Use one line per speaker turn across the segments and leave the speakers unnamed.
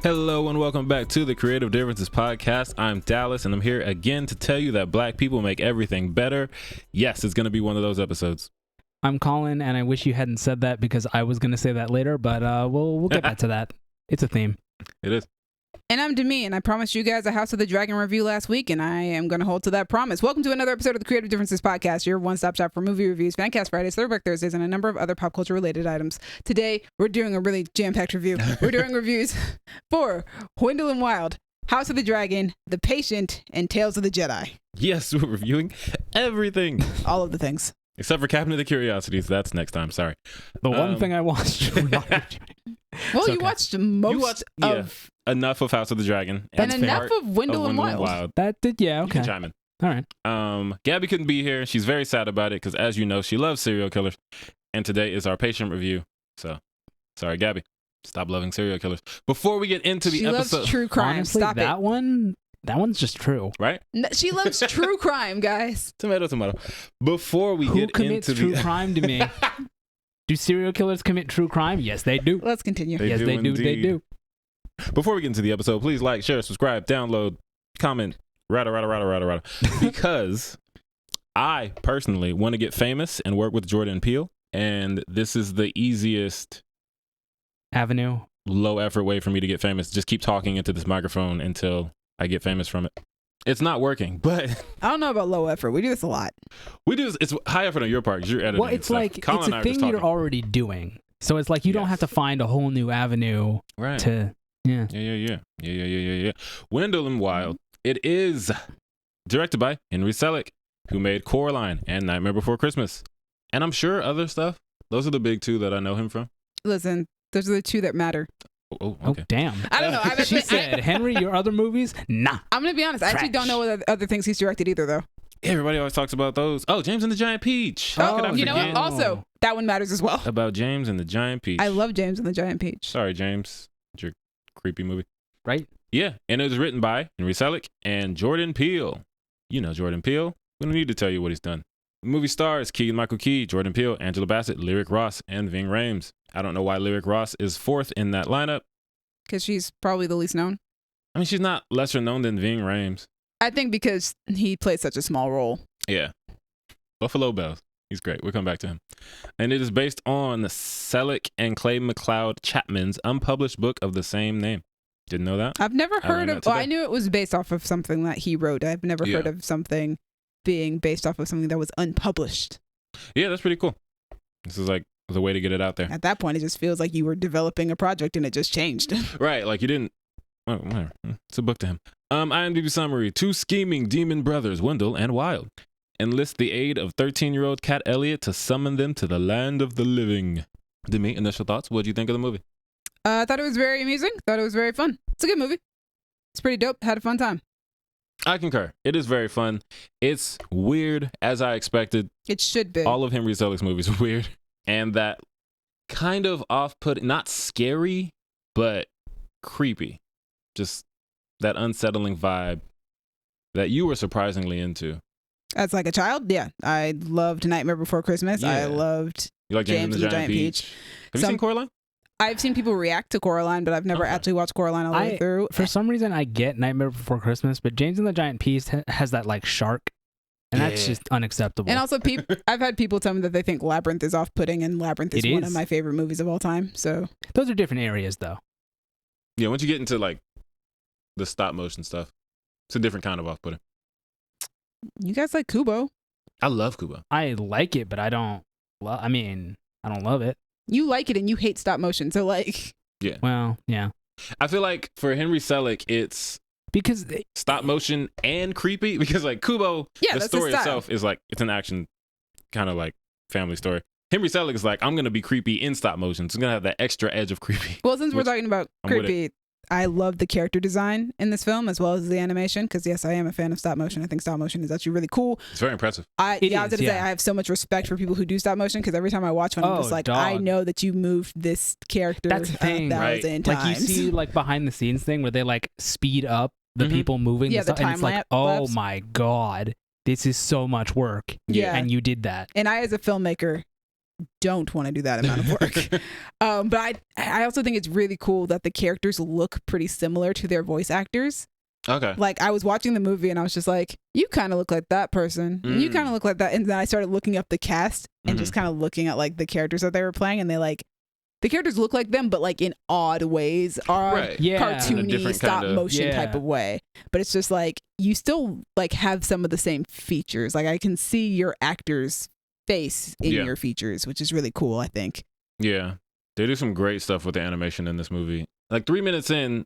Hello and welcome back to the Creative Differences Podcast. I'm Dallas and I'm here again to tell you that black people make everything better. Yes, it's going to be one of those episodes.
I'm Colin and I wish you hadn't said that because I was going to say that later, but we'll get back to that. It's a theme.
It is.
And I'm Demi, and I promised you guys a House of the Dragon review last week, and I am going to hold to that promise. Welcome to another episode of the Creative Differences Podcast, your one-stop shop for movie reviews, Fancast Fridays, Throwback Thursdays, and a number of other pop culture-related items. Today, we're doing a really jam-packed review. We're doing reviews for Wendell Wild, House of the Dragon, The Patient, and Tales of the Jedi.
Yes, we're reviewing everything.
All of the things.
Except for Cabinet of Curiosities. That's next time. Sorry.
The one thing I watched.
Well, you watched most of...
enough of House of the Dragon.
And enough of Wendell Wild.
That did, yeah, okay.
You can chime in.
All right.
Gabby couldn't be here. She's very sad about it because, as you know, she loves serial killers. And today is our patient review. So, sorry, Gabby. Stop loving serial killers. Before we get into the episode...
She loves true crime.
Honestly,
Stop
that
it.
one's just true.
Right?
No, she loves true crime, guys.
Tomato. Before we
Who
get
commits
into
true crime to me? Do serial killers commit true crime? Yes, they do.
Let's continue.
They do
They
indeed.
do.
Before we get into the episode, please like, share, subscribe, download, comment, rada. Because I personally want to get famous and work with Jordan Peele, and this is the easiest
Avenue.
low effort way for me to get famous. Just keep talking into this microphone until I get famous from it. It's not working, but
I don't know about low effort. We do this a lot.
we do this. It's high effort on your part because you're editing.
Well, it's
stuff.
like,
Colin
it's
and I
a
are
thing
just
you're
talking.
already doing. So it's like you don't have to find a whole new avenue
Right.
to, yeah.
Yeah. Wendell Wild. It is directed by Henry Sellick, who made Coraline and Nightmare Before Christmas. And I'm sure other stuff. Those are the big two that I know him from.
Listen, those are the two that matter.
Oh,
Oh,
okay.
damn.
I don't know.
She said, Henry, your other movies? Nah.
I'm going to be honest. I actually don't know what other things he's directed either, though.
Everybody always talks about those. Oh, James and the Giant Peach. How could I
You know what?
forget
Also, that one matters as well.
about James and the Giant Peach?
I love James and the Giant Peach.
Sorry, James. It's your creepy movie.
Right?
Yeah, and it was written by Henry Sellick and Jordan Peele. You know Jordan Peele. We don't need to tell you what he's done. The movie stars Keegan-Michael Key, Jordan Peele, Angela Bassett, Lyric Ross, and Ving Rhames. I don't know why Lyric Ross is fourth in that lineup.
Because she's probably the least known.
I mean, she's not lesser known than Ving Rhames.
I think because he played such a small role.
Yeah. Buffalo Bells. He's great. We'll come back to him. And it is based on Sellick and Clay McLeod Chapman's unpublished book of the same name. Didn't know that?
I've never heard
learned
of...
that today.
Well, I knew it was based off of something that he wrote. I've never heard of something being based off of something that was unpublished.
Yeah, that's pretty cool. This is like the way to get it out there.
At that point, it just feels like you were developing a project and it just changed.
Right, like you didn't... Oh, whatever. It's a book to him. IMDb summary. Two scheming demon brothers, Wendell and Wild, enlist the aid of 13-year-old Cat Elliott to summon them to the land of the living. Demi, initial thoughts? What do you think of the movie?
I thought it was very amusing. Thought it was very fun. It's a good movie. It's pretty dope. Had a fun time.
I concur. It is very fun. It's weird, as I expected.
It should be.
All of Henry Sellick's movies are weird. And that kind of off-putting, not scary, but creepy. Just that unsettling vibe that you were surprisingly into.
As like a child, yeah. I loved Nightmare Before Christmas.
Yeah.
I loved
You like James and the Giant Peach? Have you seen Coraline?
I've seen people react to Coraline, but I've never actually watched Coraline all the way through.
For some reason, I get Nightmare Before Christmas, but James and the Giant Peach has that like shark, and that's just unacceptable.
And also, I've had people tell me that they think Labyrinth is off-putting, and Labyrinth is one of my favorite movies of all time. So
those are different areas, though.
Yeah, once you get into like the stop motion stuff, it's a different kind of off-putting.
You guys like Kubo?
I love Kubo.
I like it, but I don't. I don't love it.
You like it and you hate stop motion, so like...
Yeah.
Well, yeah.
I feel like for Henry Sellick, it's
because
stop motion and creepy, because like Kubo, the story itself is like, it's an action kind of like family story. Henry Sellick is like, I'm going to be creepy in stop motion. So it's going to have that extra edge of creepy.
Well, since we're talking about creepy, I love the character design in this film as well as the animation, because yes, I am a fan of stop motion. I think stop motion is actually really cool.
It's very impressive.
I was going to say, I have so much respect for people who do stop motion, because every time I watch one, I'm just like, I know that you moved this character 1,000 times.
Like you see like behind the scenes thing where they like speed up the people moving.
Yeah, the time
and it's like, oh my God, this is so much work.
Yeah.
And you did that.
And I, as a filmmaker, don't want to do that amount of work. But I also think it's really cool that the characters look pretty similar to their voice actors.
Okay.
Like, I was watching the movie and I was just like, you kind of look like that person. And you kind of look like that. And then I started looking up the cast and just kind of looking at like the characters that they were playing, and the characters look like them, but like in odd ways, cartoony, stop motion type of way. But it's just like, you still like have some of the same features. Like, I can see your actor's face in your features, which is really cool, I think.
Yeah. They do some great stuff with the animation in this movie. Like 3 minutes in,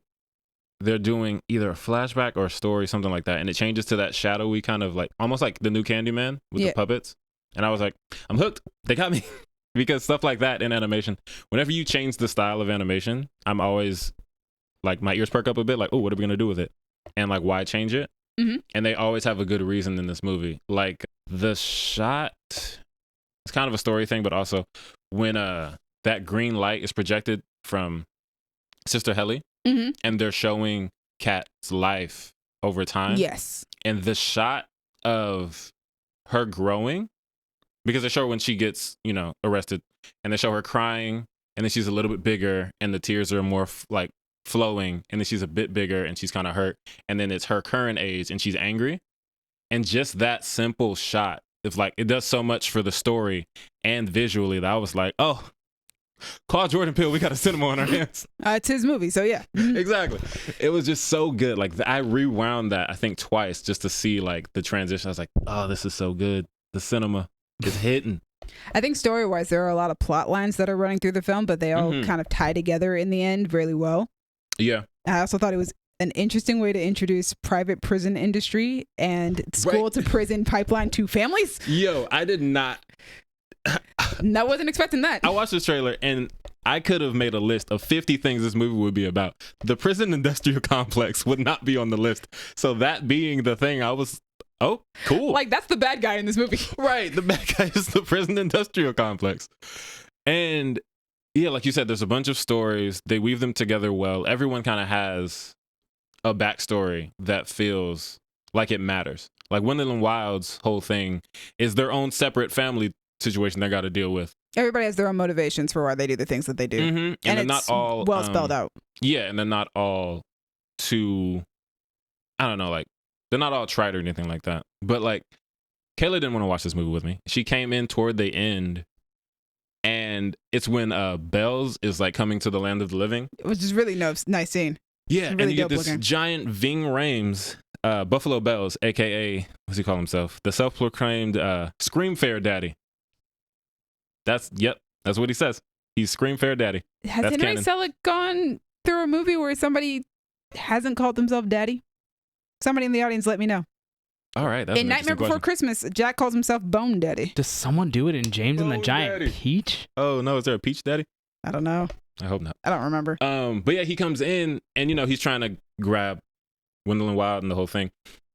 they're doing either a flashback or a story, something like that. And it changes to that shadowy kind of like, almost like the new Candyman with the puppets. And I was like, I'm hooked. They got me. Because stuff like that in animation, whenever you change the style of animation, I'm always like, my ears perk up a bit, like, oh, what are we going to do with it? And like, why change it? And they always have a good reason in this movie. Like the shot, it's kind of a story thing, but also when that green light is projected from Sister Helly and they're showing Kat's life over time.
Yes.
And the shot of her growing, because they show her when she gets, arrested, and they show her crying, and then she's a little bit bigger, and the tears are more like flowing, and then she's a bit bigger, and she's kind of hurt, and then it's her current age, and she's angry, and just that simple shot, it's like it does so much for the story and visually that I was like, oh, call Jordan Peele, we got a cinema on our hands.
It's his movie, so yeah.
Exactly. It was just so good. Like I rewound that I think twice just to see like the transition. I was like, oh, this is so good. The cinema is hitting.
I think story-wise, there are a lot of plot lines that are running through the film, but they all kind of tie together in the end really well.
Yeah.
I also thought it was an interesting way to introduce private prison industry and school to prison pipeline to families.
Yo, I did not.
I wasn't expecting that.
I watched this trailer and I could have made a list of 50 things this movie would be about. The prison industrial complex would not be on the list. So that being the thing, I was, oh, cool.
Like, that's the bad guy in this movie.
Right. The bad guy is the prison industrial complex. And yeah, like you said, there's a bunch of stories. They weave them together well. Everyone kind of has a backstory that feels like it matters. Like Wendell Wild's whole thing is their own separate family situation they got to deal with.
Everybody has their own motivations for why they do the things that they do.
And
they're
it's not all
well spelled out.
Yeah, and they're not all too, I don't know, like they're not all trite or anything like that. But like Kayla didn't want to watch this movie with me. She came in toward the end, and it's when Bells is like coming to the land of the living,
which is really nice scene.
Yeah,
really
and you get this
looking.
giant Ving Rhames, Buffalo Bells, aka what's he call himself? The self-proclaimed Scream Fair Daddy. That's what he says. He's Scream Fair Daddy.
Has
That's
Henry
canon.
Sellick gone through a movie where somebody hasn't called themselves Daddy? Somebody in the audience, let me know.
All right, that's
in Nightmare Before Christmas, Jack calls himself Bone Daddy.
Does someone do it in James and the
Bone
Giant
Daddy.
Peach?
Oh no, is there a Peach Daddy?
I don't know.
I hope not.
I don't remember.
But yeah, he comes in and he's trying to grab Wendell Wild and the whole thing.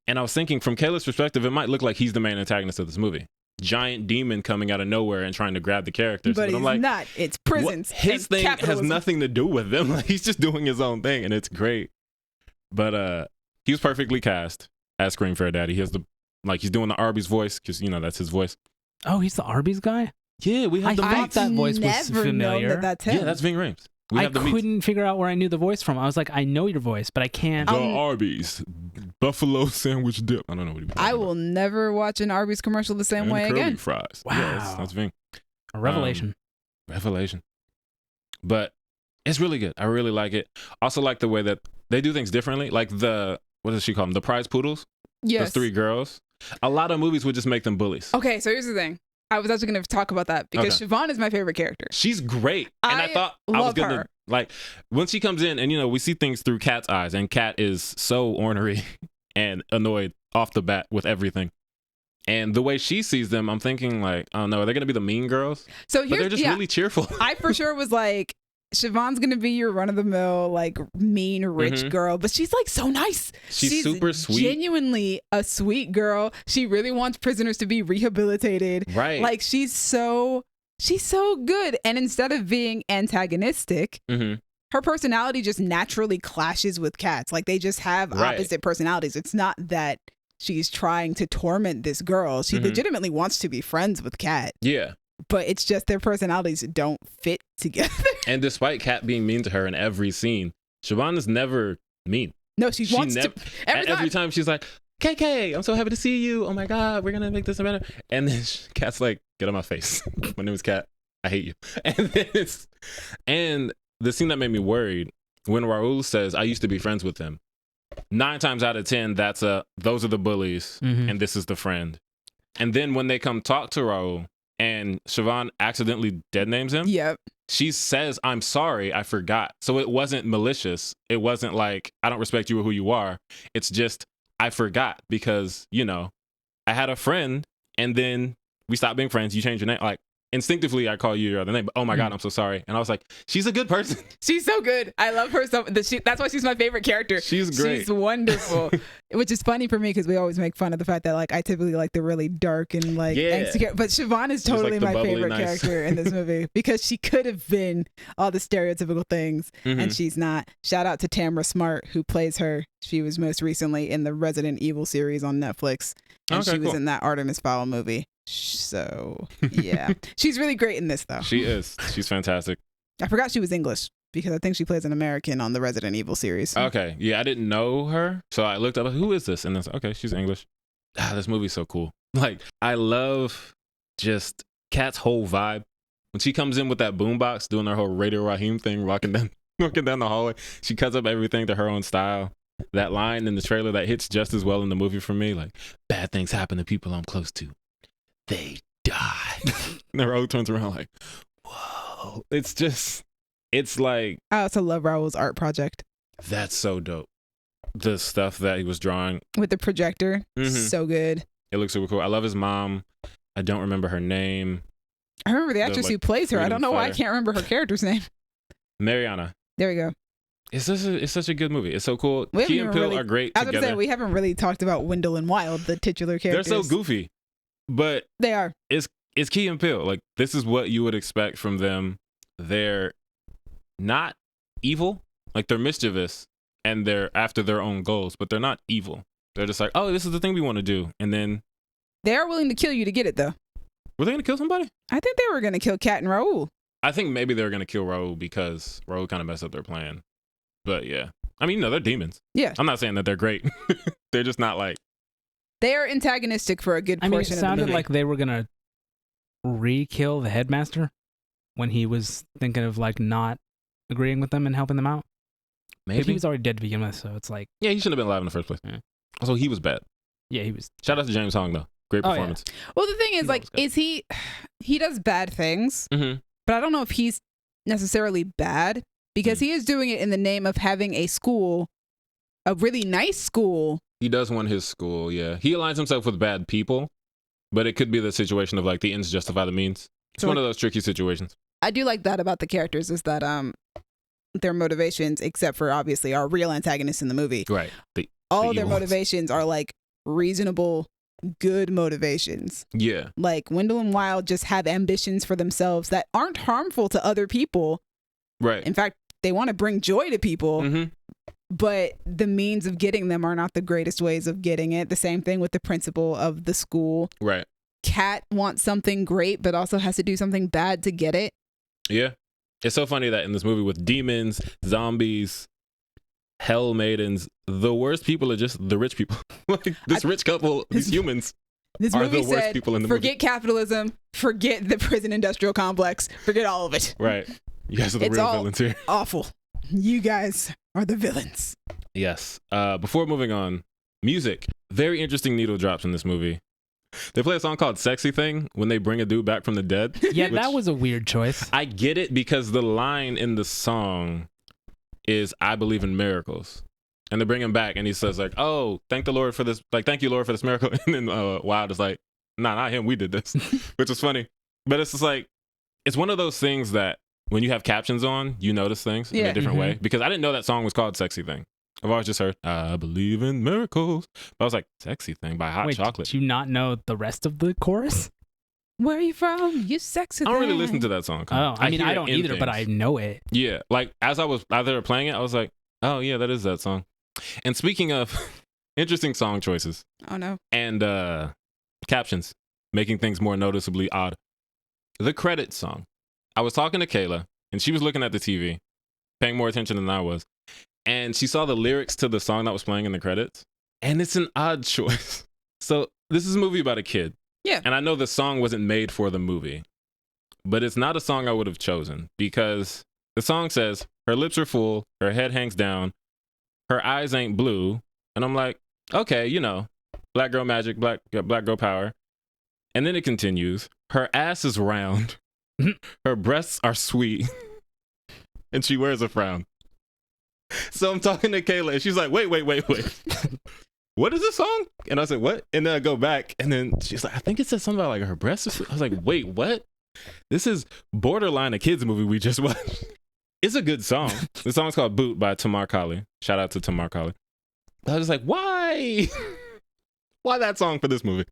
And I was thinking, from Kayla's perspective, it might look like he's the main antagonist of this movie. Giant demon coming out of nowhere and trying to grab the characters.
But he's
I'm like,
not. It's prisons.
His thing
capitalism.
has nothing to do with them. Like, he's just doing his own thing, and it's great. But he was perfectly cast as Scream Fair Daddy. He has he's doing the Arby's voice because that's his voice.
Oh, he's the Arby's guy?
Yeah, we have
I thought that voice was
never
familiar.
known that's him.
Yeah, that's Ving Rhames.
I couldn't figure out where I knew the voice from. I was like, I know your voice, but I can't.
The Arby's buffalo sandwich dip. I don't know what
I will never watch an Arby's commercial the same way again.
Fries.
Wow.
Yeah, that's Ving.
A revelation.
Revelation. But it's really good. I really like it. Also like the way that they do things differently. Like what does she call them? The prize poodles?
Yes.
Those 3 girls. A lot of movies would just make them bullies.
Okay, so here's the thing. I was actually going to talk about that because Siobhan is my favorite character.
She's great. And I thought I was going to, like, when she comes in and, we see things through Kat's eyes, and Kat is so ornery and annoyed off the bat with everything. And the way she sees them, I'm thinking, like, oh no, are they going to be the mean girls?
So
but they're just really cheerful.
I for sure was like, Siobhan's going to be your run-of-the-mill, like, mean, rich girl. But she's, like, so nice.
She's super sweet.
Genuinely a sweet girl. She really wants prisoners to be rehabilitated.
Right.
Like, she's so good. And instead of being antagonistic, her personality just naturally clashes with Kat's. Like, they just have opposite personalities. It's not that she's trying to torment this girl. She legitimately wants to be friends with Kat.
Yeah.
but it's just their personalities don't fit together.
And despite Kat being mean to her in every scene, Siobhan is never mean.
No, she wants to.
Every time she's like, KK, I'm so happy to see you. Oh my God, we're going to make this better. And then Kat's like, get on my face. My name is Kat. I hate you. And the scene that made me worried, when Raul says, I used to be friends with them, 9 times out of 10, those are the bullies, and this is the friend. And then when they come talk to Raul and Siobhan accidentally dead names him,
Yep.
she says, I'm sorry, I forgot. So it wasn't malicious. It wasn't like, I don't respect you or who you are. It's just, I forgot because, you know, I had a friend and then we stopped being friends. You changed your name. Like, instinctively, I call you your other name, but oh my God, I'm so sorry. And I was like, she's a good person.
She's so good. I love her so. That's why she's my favorite character.
She's great.
She's wonderful. Which is funny for me because we always make fun of the fact that like I typically like the really dark and like angsty, but Siobhan is totally
like
my favorite character in this movie because she could have been all the stereotypical things and she's not. Shout out to Tamra Smart who plays her. She was most recently in the Resident Evil series on Netflix and she was in that Artemis Fowl movie. So yeah, she's really great in this though.
She is. She's fantastic.
I forgot she was English because I think she plays an American on the Resident Evil series.
Okay, yeah, I didn't know her, so I looked up who is this, and I was like, okay, she's English. This movie's so cool. Like, I love just Kat's whole vibe when she comes in with that boombox doing her whole Radio Raheem thing, walking down the hallway. She cuts up everything to her own style. That line in the trailer that hits just as well in the movie for me, like, bad things happen to people I'm close to. They die. And Raul turns around like, whoa. It's like.
I also love Raul's art project.
That's so dope. The stuff that he was drawing.
With the projector. So good.
It looks super cool. I love his mom. I don't remember her name.
I remember the actress who plays her. I don't know why I can't remember her character's name.
Mariana.
There we go.
It's such a good movie. It's so cool. Key and Peele are great together. I was going to say,
we haven't really talked about Wendell and Wild, the titular characters.
They're so goofy. But
they are.
It's Key and Peele. Like, this is what you would expect from them. They're not evil. Like, they're mischievous and they're after their own goals, but they're not evil. They're just like, oh, this is the thing we want to do. And then
they are willing to kill you to get it, though.
Were they going to kill somebody?
I think they were going to kill Kat and Raul.
I think maybe they were going to kill Raul because Raul kind of messed up their plan. But yeah. I mean, no, they're demons.
Yeah.
I'm not saying that they're great. They're just not like.
They are antagonistic for a good portion of the movie.
It sounded like they were going to re-kill the headmaster when he was thinking of like not agreeing with them and helping them out.
Maybe.
He was already dead to begin with, so it's like.
Yeah, he shouldn't have been alive in the first place. Yeah. Also, he was bad.
Yeah, he was.
Shout out to James Hong, though. Great performance.
Yeah. Well, the thing is, like, he does bad things, but I don't know if he's necessarily bad because he is doing it in the name of having a school, a really nice school.
He does want his school, yeah. He aligns himself with bad people, but it could be the situation of like the ends justify the means. It's one of those tricky situations.
I do like that about the characters is that their motivations, except for obviously our real antagonists in the movie,
right?
All of their motivations are like reasonable, good motivations.
Yeah.
Like Wendell and Wild just have ambitions for themselves that aren't harmful to other people.
Right.
In fact, they want to bring joy to people. But the means of getting them are not the greatest ways of getting it. The same thing with the principal of the school.
Right.
Kat wants something great, but also has to do something bad to get it.
Yeah. It's so funny that in this movie with demons, zombies, hell maidens, the worst people are just the rich people. Like this rich couple, these humans are the worst people in the movie.
Forget capitalism, forget the prison industrial complex, forget all of it.
Right. You guys are the real villains here.
Awful. You guys are the villains.
Yes. Before moving on, music. Very interesting needle drops in this movie. They play a song called Sexy Thing when they bring a dude back from the dead.
Yeah, that was a weird choice.
I get it because the line in the song is I believe in miracles. And they bring him back and he says like, oh, thank the Lord for this. Like, thank you, Lord, for this miracle. And then Wild is like, nah, not him. We did this, which is funny. But it's just like, it's one of those things that when you have captions on, you notice things in a different way. Because I didn't know that song was called Sexy Thing. I've always just heard, I believe in miracles. But I was like, Sexy Thing by Hot Chocolate.
Did you not know the rest of the chorus?
Where are you from? You sexy thing.
I don't really listen to that song.
Oh, I mean, I don't either, but I know it.
Yeah, like as they were playing it, I was like, oh yeah, that is that song. And speaking of interesting song choices.
Oh no.
And captions, making things more noticeably odd. The credits song. I was talking to Kayla, and she was looking at the TV, paying more attention than I was. And she saw the lyrics to the song that was playing in the credits. And it's an odd choice. So this is a movie about a kid.
Yeah.
And I know the song wasn't made for the movie. But it's not a song I would have chosen because the song says, her lips are full, her head hangs down, her eyes ain't blue. And I'm like, okay, you know, black girl magic, black girl power. And then it continues, her ass is round, her breasts are sweet, and she wears a frown. So I'm talking to Kayla, and she's like, wait. What is this song? And I said, what? And then I go back, and then she's like, I think it said something about like her breasts are sweet. I was like, wait, what? This is borderline a kids movie we just watched. It's a good song. The song's called Boot by Tamar Kali. Shout out to Tamar Kali. I was just like, why? Why that song for this movie?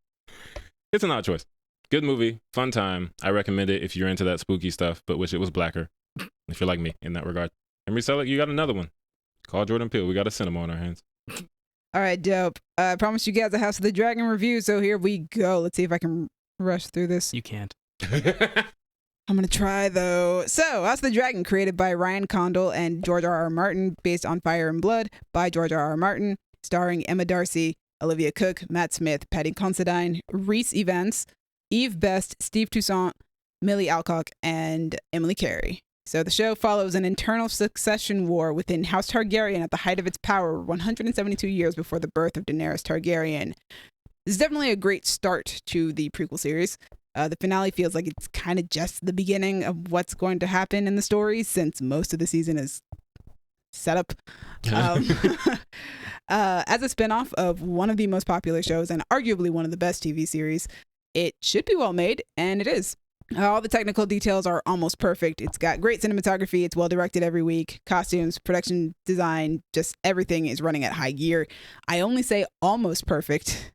It's an odd choice. Good movie, fun time. I recommend it if you're into that spooky stuff, but wish it was blacker. If you're like me in that regard. Henry Sellick, you got another one. Call Jordan Peele. We got a cinema on our hands.
All right, dope. I promised you guys a House of the Dragon review, so here we go. Let's see if I can rush through this.
You can't.
I'm going to try, though. So, House of the Dragon, created by Ryan Condal and George R.R. Martin, based on Fire and Blood by George R.R. Martin, starring Emma Darcy, Olivia Cooke, Matt Smith, Patty Considine, Rhys Evans, Eve Best, Steve Toussaint, Millie Alcock, and Emily Carey. So the show follows an internal succession war within House Targaryen at the height of its power 172 years before the birth of Daenerys Targaryen. This is definitely a great start to the prequel series. The finale feels like it's kind of just the beginning of what's going to happen in the story, since most of the season is set up. As a spinoff of one of the most popular shows and arguably one of the best TV series, it should be well made, and it is. All the technical details are almost perfect. It's got great cinematography. It's well directed every week. Costumes, production design, just everything is running at high gear. I only say almost perfect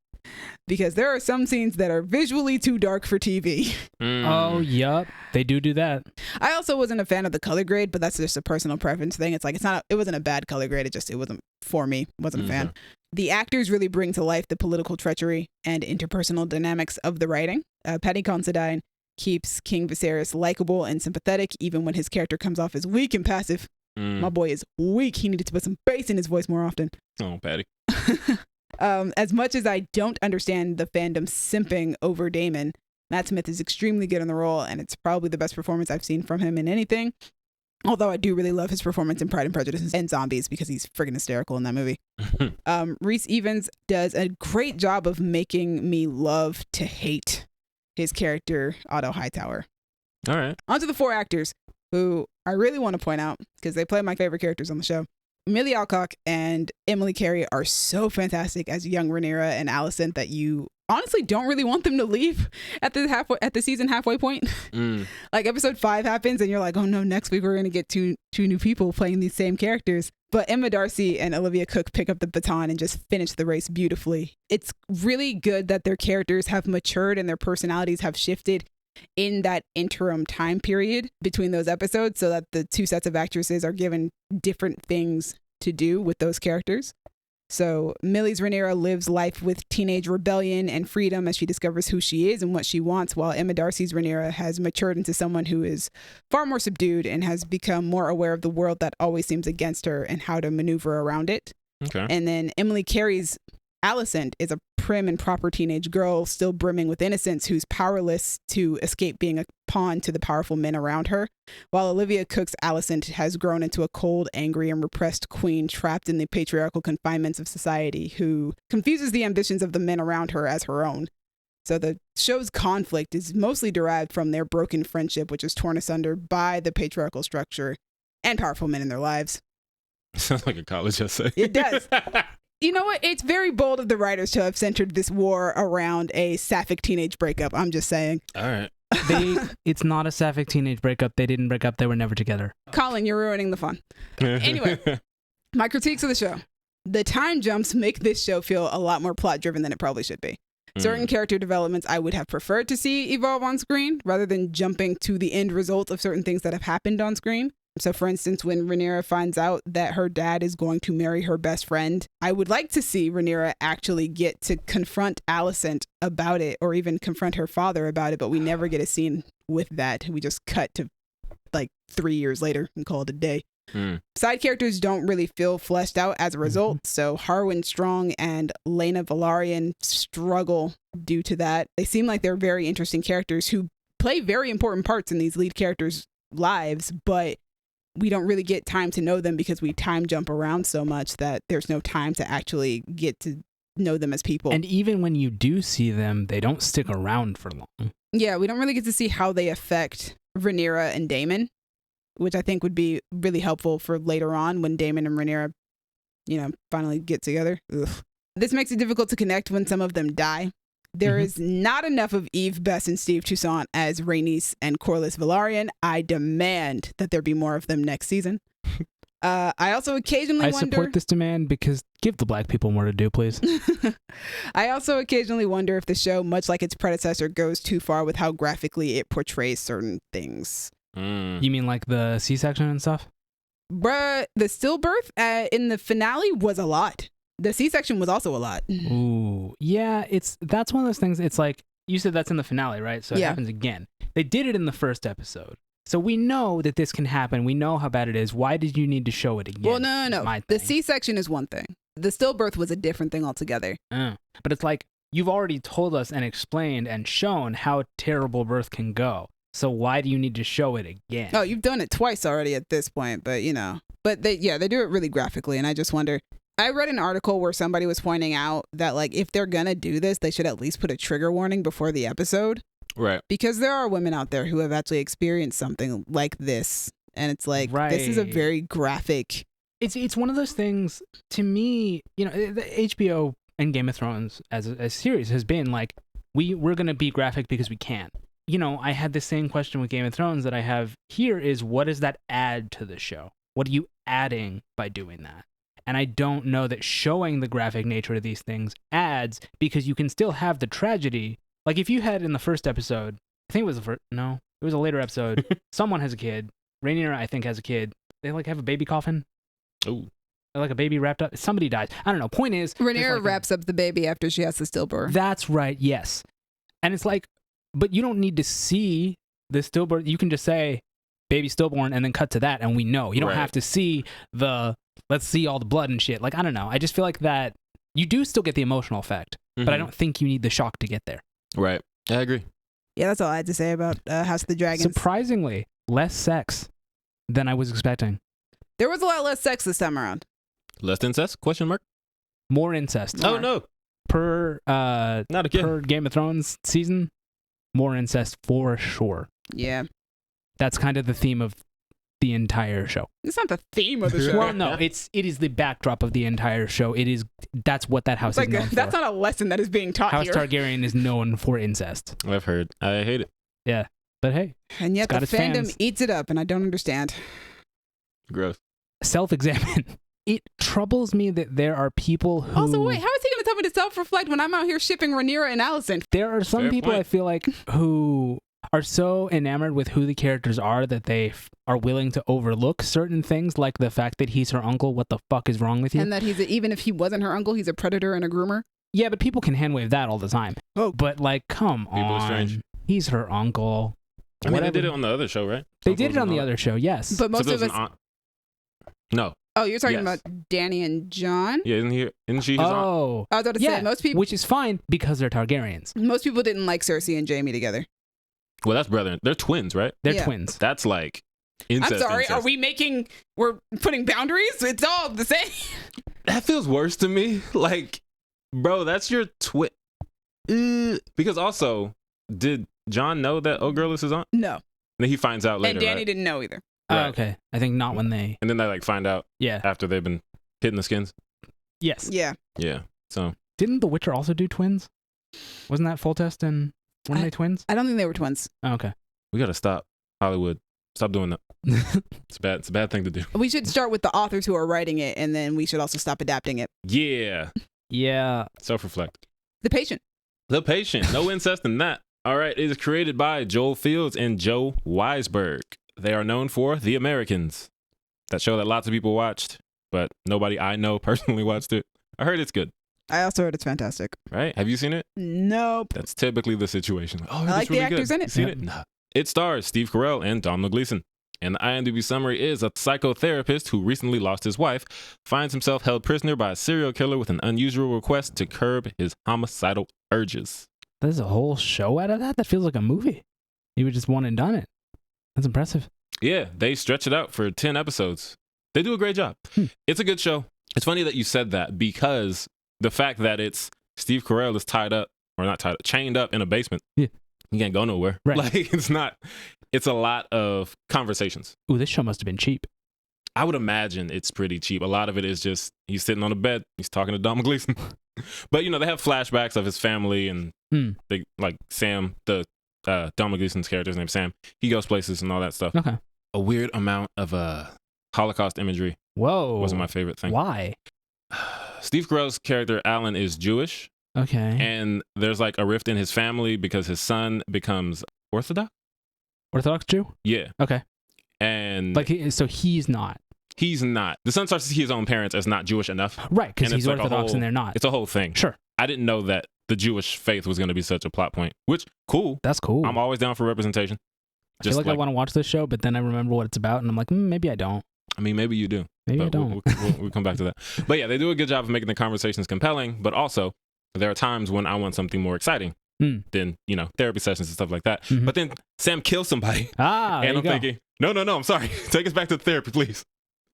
because there are some scenes that are visually too dark for TV.
Oh, yup. They do that.
I also wasn't a fan of the color grade, but that's just a personal preference thing. It's like, it wasn't a bad color grade. It wasn't for me. Wasn't a fan. The actors really bring to life the political treachery and interpersonal dynamics of the writing. Patty Considine keeps King Viserys likable and sympathetic, even when his character comes off as weak and passive. My boy is weak. He needed to put some bass in his voice more often.
Oh, Patty.
As much as I don't understand the fandom simping over Damon, Matt Smith is extremely good in the role, and it's probably the best performance I've seen from him in anything. Although I do really love his performance in Pride and Prejudice and Zombies because he's friggin' hysterical in that movie. Rhys Evans does a great job of making me love to hate his character, Otto Hightower.
All right.
On to the four actors who I really want to point out because they play my favorite characters on the show. Millie Alcock and Emily Carey are so fantastic as young Rhaenyra and Alicent that you honestly don't really want them to leave at the season halfway point. Like episode 5 happens and you're like, oh no, next week we're going to get two new people playing these same characters. But Emma Darcy and Olivia Cooke pick up the baton and just finish the race beautifully. It's really good that their characters have matured and their personalities have shifted in that interim time period between those episodes so that the two sets of actresses are given different things to do with those characters. So Millie's Rhaenyra lives life with teenage rebellion and freedom as she discovers who she is and what she wants, while Emma Darcy's Rhaenyra has matured into someone who is far more subdued and has become more aware of the world that always seems against her and how to maneuver around it.
Okay.
And then Emily Carey's Alicent is a prim and proper teenage girl still brimming with innocence who's powerless to escape being a pawn to the powerful men around her, while Olivia Cooke's Alicent has grown into a cold, angry, and repressed queen trapped in the patriarchal confinements of society who confuses the ambitions of the men around her as her own. So the show's conflict is mostly derived from their broken friendship, which is torn asunder by the patriarchal structure and powerful men in their lives.
Sounds like a college essay.
It does. You know what? It's very bold of the writers to have centered this war around a sapphic teenage breakup. I'm just saying.
All right.
It's not a sapphic teenage breakup. They didn't break up. They were never together.
Colin, you're ruining the fun. Anyway, my critiques of the show. The time jumps make this show feel a lot more plot driven than it probably should be. Certain character developments I would have preferred to see evolve on screen rather than jumping to the end result of certain things that have happened on screen. So for instance, when Rhaenyra finds out that her dad is going to marry her best friend, I would like to see Rhaenyra actually get to confront Alicent about it, or even confront her father about it, but we never get a scene with that. We just cut to like 3 years later and call it a day. Side characters don't really feel fleshed out as a result, so Harwin Strong and Laena Velaryon struggle due to that. They seem like they're very interesting characters who play very important parts in these lead characters' lives, but we don't really get time to know them because we time jump around so much that there's no time to actually get to know them as people.
And even when you do see them, they don't stick around for long.
Yeah, we don't really get to see how they affect Rhaenyra and Damon, which I think would be really helpful for later on when Damon and Rhaenyra, finally get together. Ugh. This makes it difficult to connect when some of them die. There is not enough of Eve Bess and Steve Toussaint as Rhaenys and Corlys Velaryon. I demand that there be more of them next season. I also occasionally wonder...
I support this demand because give the black people more to do, please.
I also occasionally wonder if the show, much like its predecessor, goes too far with how graphically it portrays certain things.
You mean like the C-section and stuff?
Bruh, the stillbirth in the finale was a lot. The C-section was also a lot.
Ooh, yeah, that's one of those things. It's like, you said that's in the finale, right? So it happens again. They did it in the first episode. So we know that this can happen. We know how bad it is. Why did you need to show it again?
Well, no. The C-section is one thing. The stillbirth was a different thing altogether.
But it's like, you've already told us and explained and shown how terrible birth can go. So why do you need to show it again?
Oh, you've done it twice already at this point, but But they do it really graphically, and I just wonder... I read an article where somebody was pointing out that, like, if they're gonna do this, they should at least put a trigger warning before the episode.
Right.
Because there are women out there who have actually experienced something like this, and it's like, this is a very graphic...
It's one of those things, to me, the HBO and Game of Thrones as a series has been like, we're gonna be graphic because we can. I had the same question with Game of Thrones that I have here is, what does that add to the show? What are you adding by doing that? And I don't know that showing the graphic nature of these things adds, because you can still have the tragedy. Like if you had in the first episode, I think it was it was a later episode, someone has a kid. Rhaenyra, I think, has a kid. They like have a baby coffin.
Oh.
Like a baby wrapped up. Somebody dies. I don't know. Point is,
Rhaenyra wraps up the baby after she has the stillbirth.
That's right. Yes. And it's like, but you don't need to see the stillbirth. You can just say baby stillborn and then cut to that, and we know. You don't have to see let's see all the blood and shit. Like, I don't know. I just feel like that you do still get the emotional effect, but I don't think you need the shock to get there.
Right. I agree.
Yeah, that's all I had to say about House of the Dragons.
Surprisingly, less sex than I was expecting.
There was a lot less sex this time around.
Less incest? Question mark?
More incest.
Oh, no.
Per
Not again.
Per Game of Thrones season, more incest for sure.
Yeah.
That's kind of the theme of the entire show.
It's not the theme of the show.
Well, no, it is the backdrop of the entire show. That's what that house is known for.
That's not a lesson that is being taught
House
here.
Targaryen is known for incest.
I've heard. I hate it.
Yeah, but hey.
And yet the fandom
fans.
eats it up, and I don't understand.
Gross.
Self-examine. It troubles me that there are people who...
Also, wait, how is he going to tell me to self-reflect when I'm out here shipping Rhaenyra and Alicent?
There are some people I feel like who are so enamored with who the characters are that they are willing to overlook certain things, like the fact that he's her uncle. What the fuck is wrong with you?
And that even if he wasn't her uncle, he's a predator and a groomer.
Yeah, but people can handwave that all the time.
Oh,
but like, come
people
on,
are strange.
He's her uncle.
I mean, they did it on the other show, right?
They did it on the other show, yes.
But most of us.
No.
Oh, you're talking about Dany and Jon?
Yeah, isn't she his aunt?
Oh,
I was about to say most people,
which is fine because they're Targaryens.
Most people didn't like Cersei and Jaime together.
Well, that's brethren. They're twins, right?
They're twins.
That's like incest.
I'm sorry.
Incest.
We're putting boundaries? It's all the same.
That feels worse to me. Like, bro, that's your twin. Because also, did Jon know that old girl is his aunt?
No.
And then he finds out later.
And Dany didn't know either.
Right.
Okay. I think not when they...
And then they like find out after they've been hitting the skins.
Yes.
Yeah.
Yeah. So.
Didn't The Witcher also do twins? Wasn't that Foltest and... Weren't they twins?
I don't think they were twins.
Oh, okay.
We got to stop. Hollywood. Stop doing that. It's bad. It's a bad thing to do.
We should start with the authors who are writing it, and then we should also stop adapting it.
Yeah.
Yeah.
Self-reflect.
The Patient.
The Patient. No incest in that. All right. It is created by Joel Fields and Joe Weisberg. they are known for The Americans. That show that lots of people watched, but nobody I know personally watched it. I heard it's good.
I also heard it's fantastic.
Right? Have you seen it?
Nope.
That's typically the situation. Oh,
I like
really
the actors
good.
in it.
You seen it? Nah. It stars Steve Carell and Domhnall Gleeson. And the IMDb summary is a psychotherapist who recently lost his wife finds himself held prisoner by a serial killer with an unusual request to curb his homicidal urges.
There's a whole show out of that? That feels like a movie. You would just one and done it. That's impressive.
Yeah, they stretch it out for 10 episodes. They do a great job. It's a good show. It's funny that you said that because the fact that it's Steve Carell is chained up in a basement.
Yeah.
He can't go nowhere.
Right.
Like, it's a lot of conversations.
Ooh, this show must have been cheap.
I would imagine it's pretty cheap. A lot of it is just he's sitting on a bed, he's talking to Domhnall Gleeson. But, you know, they have flashbacks of his family and they, like Sam, Domhnall Gleeson's character's named Sam. He goes places and all that stuff.
Okay.
A weird amount of Holocaust imagery.
Whoa.
Wasn't my favorite thing.
Why?
Steve Carell's character, Alan, is Jewish.
Okay.
And there's like a rift in his family because his son becomes Orthodox.
Orthodox Jew?
Yeah.
Okay.
And
like, so he's not.
He's not. The son starts to see his own parents as not Jewish enough.
Right, because he's
like
Orthodox and they're not.
It's a whole thing.
Sure.
I didn't know that the Jewish faith was going to be such a plot point, which, cool.
That's cool.
I'm always down for representation.
I feel like I want to watch this show, but then I remember what it's about and I'm like, maybe I don't.
I mean, maybe you do.
Maybe I don't.
We'll come back to that. But yeah, they do a good job of making the conversations compelling, but also there are times when I want something more exciting than, you know, therapy sessions and stuff like that. But then Sam kills somebody. And I'm thinking, no, I'm sorry. Take us back to therapy, please.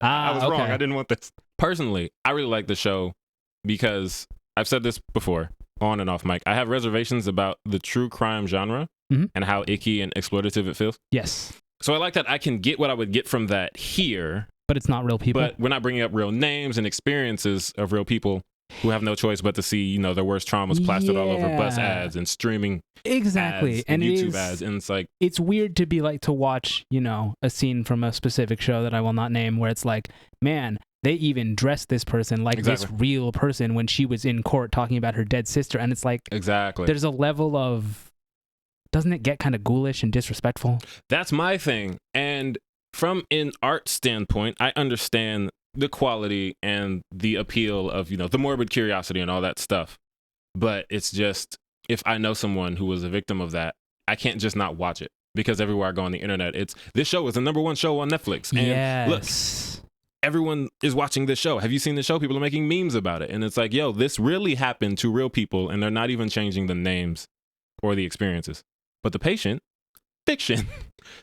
I was wrong. I didn't want this. Personally, I really like the show because I've said this before, on and off mic. I have reservations about the true crime genre and how icky and exploitative it feels.
Yes.
So I like that I can get what I would get from that here.
But it's not real people.
But we're not bringing up real names and experiences of real people who have no choice but to see, you know, their worst traumas plastered all over bus ads and streaming ads and YouTube ads. And it's like,
it's weird to be like, to watch, you know, a scene from a specific show that I will not name where it's like, man, they even dressed this person like this real person when she was in court talking about her dead sister. And it's like, there's a level of, doesn't it get kind of ghoulish and disrespectful? That's
my thing. And from an art standpoint, I understand the quality and the appeal of, you know, the morbid curiosity and all that stuff. But it's just, if I know someone who was a victim of that, I can't just not watch it because everywhere I go on the internet, this show is the #1 show on Netflix. And look, everyone is watching this show. Have you seen the show? People are making memes about it. And it's like, yo, this really happened to real people and they're not even changing the names or the experiences. But the patient, fiction.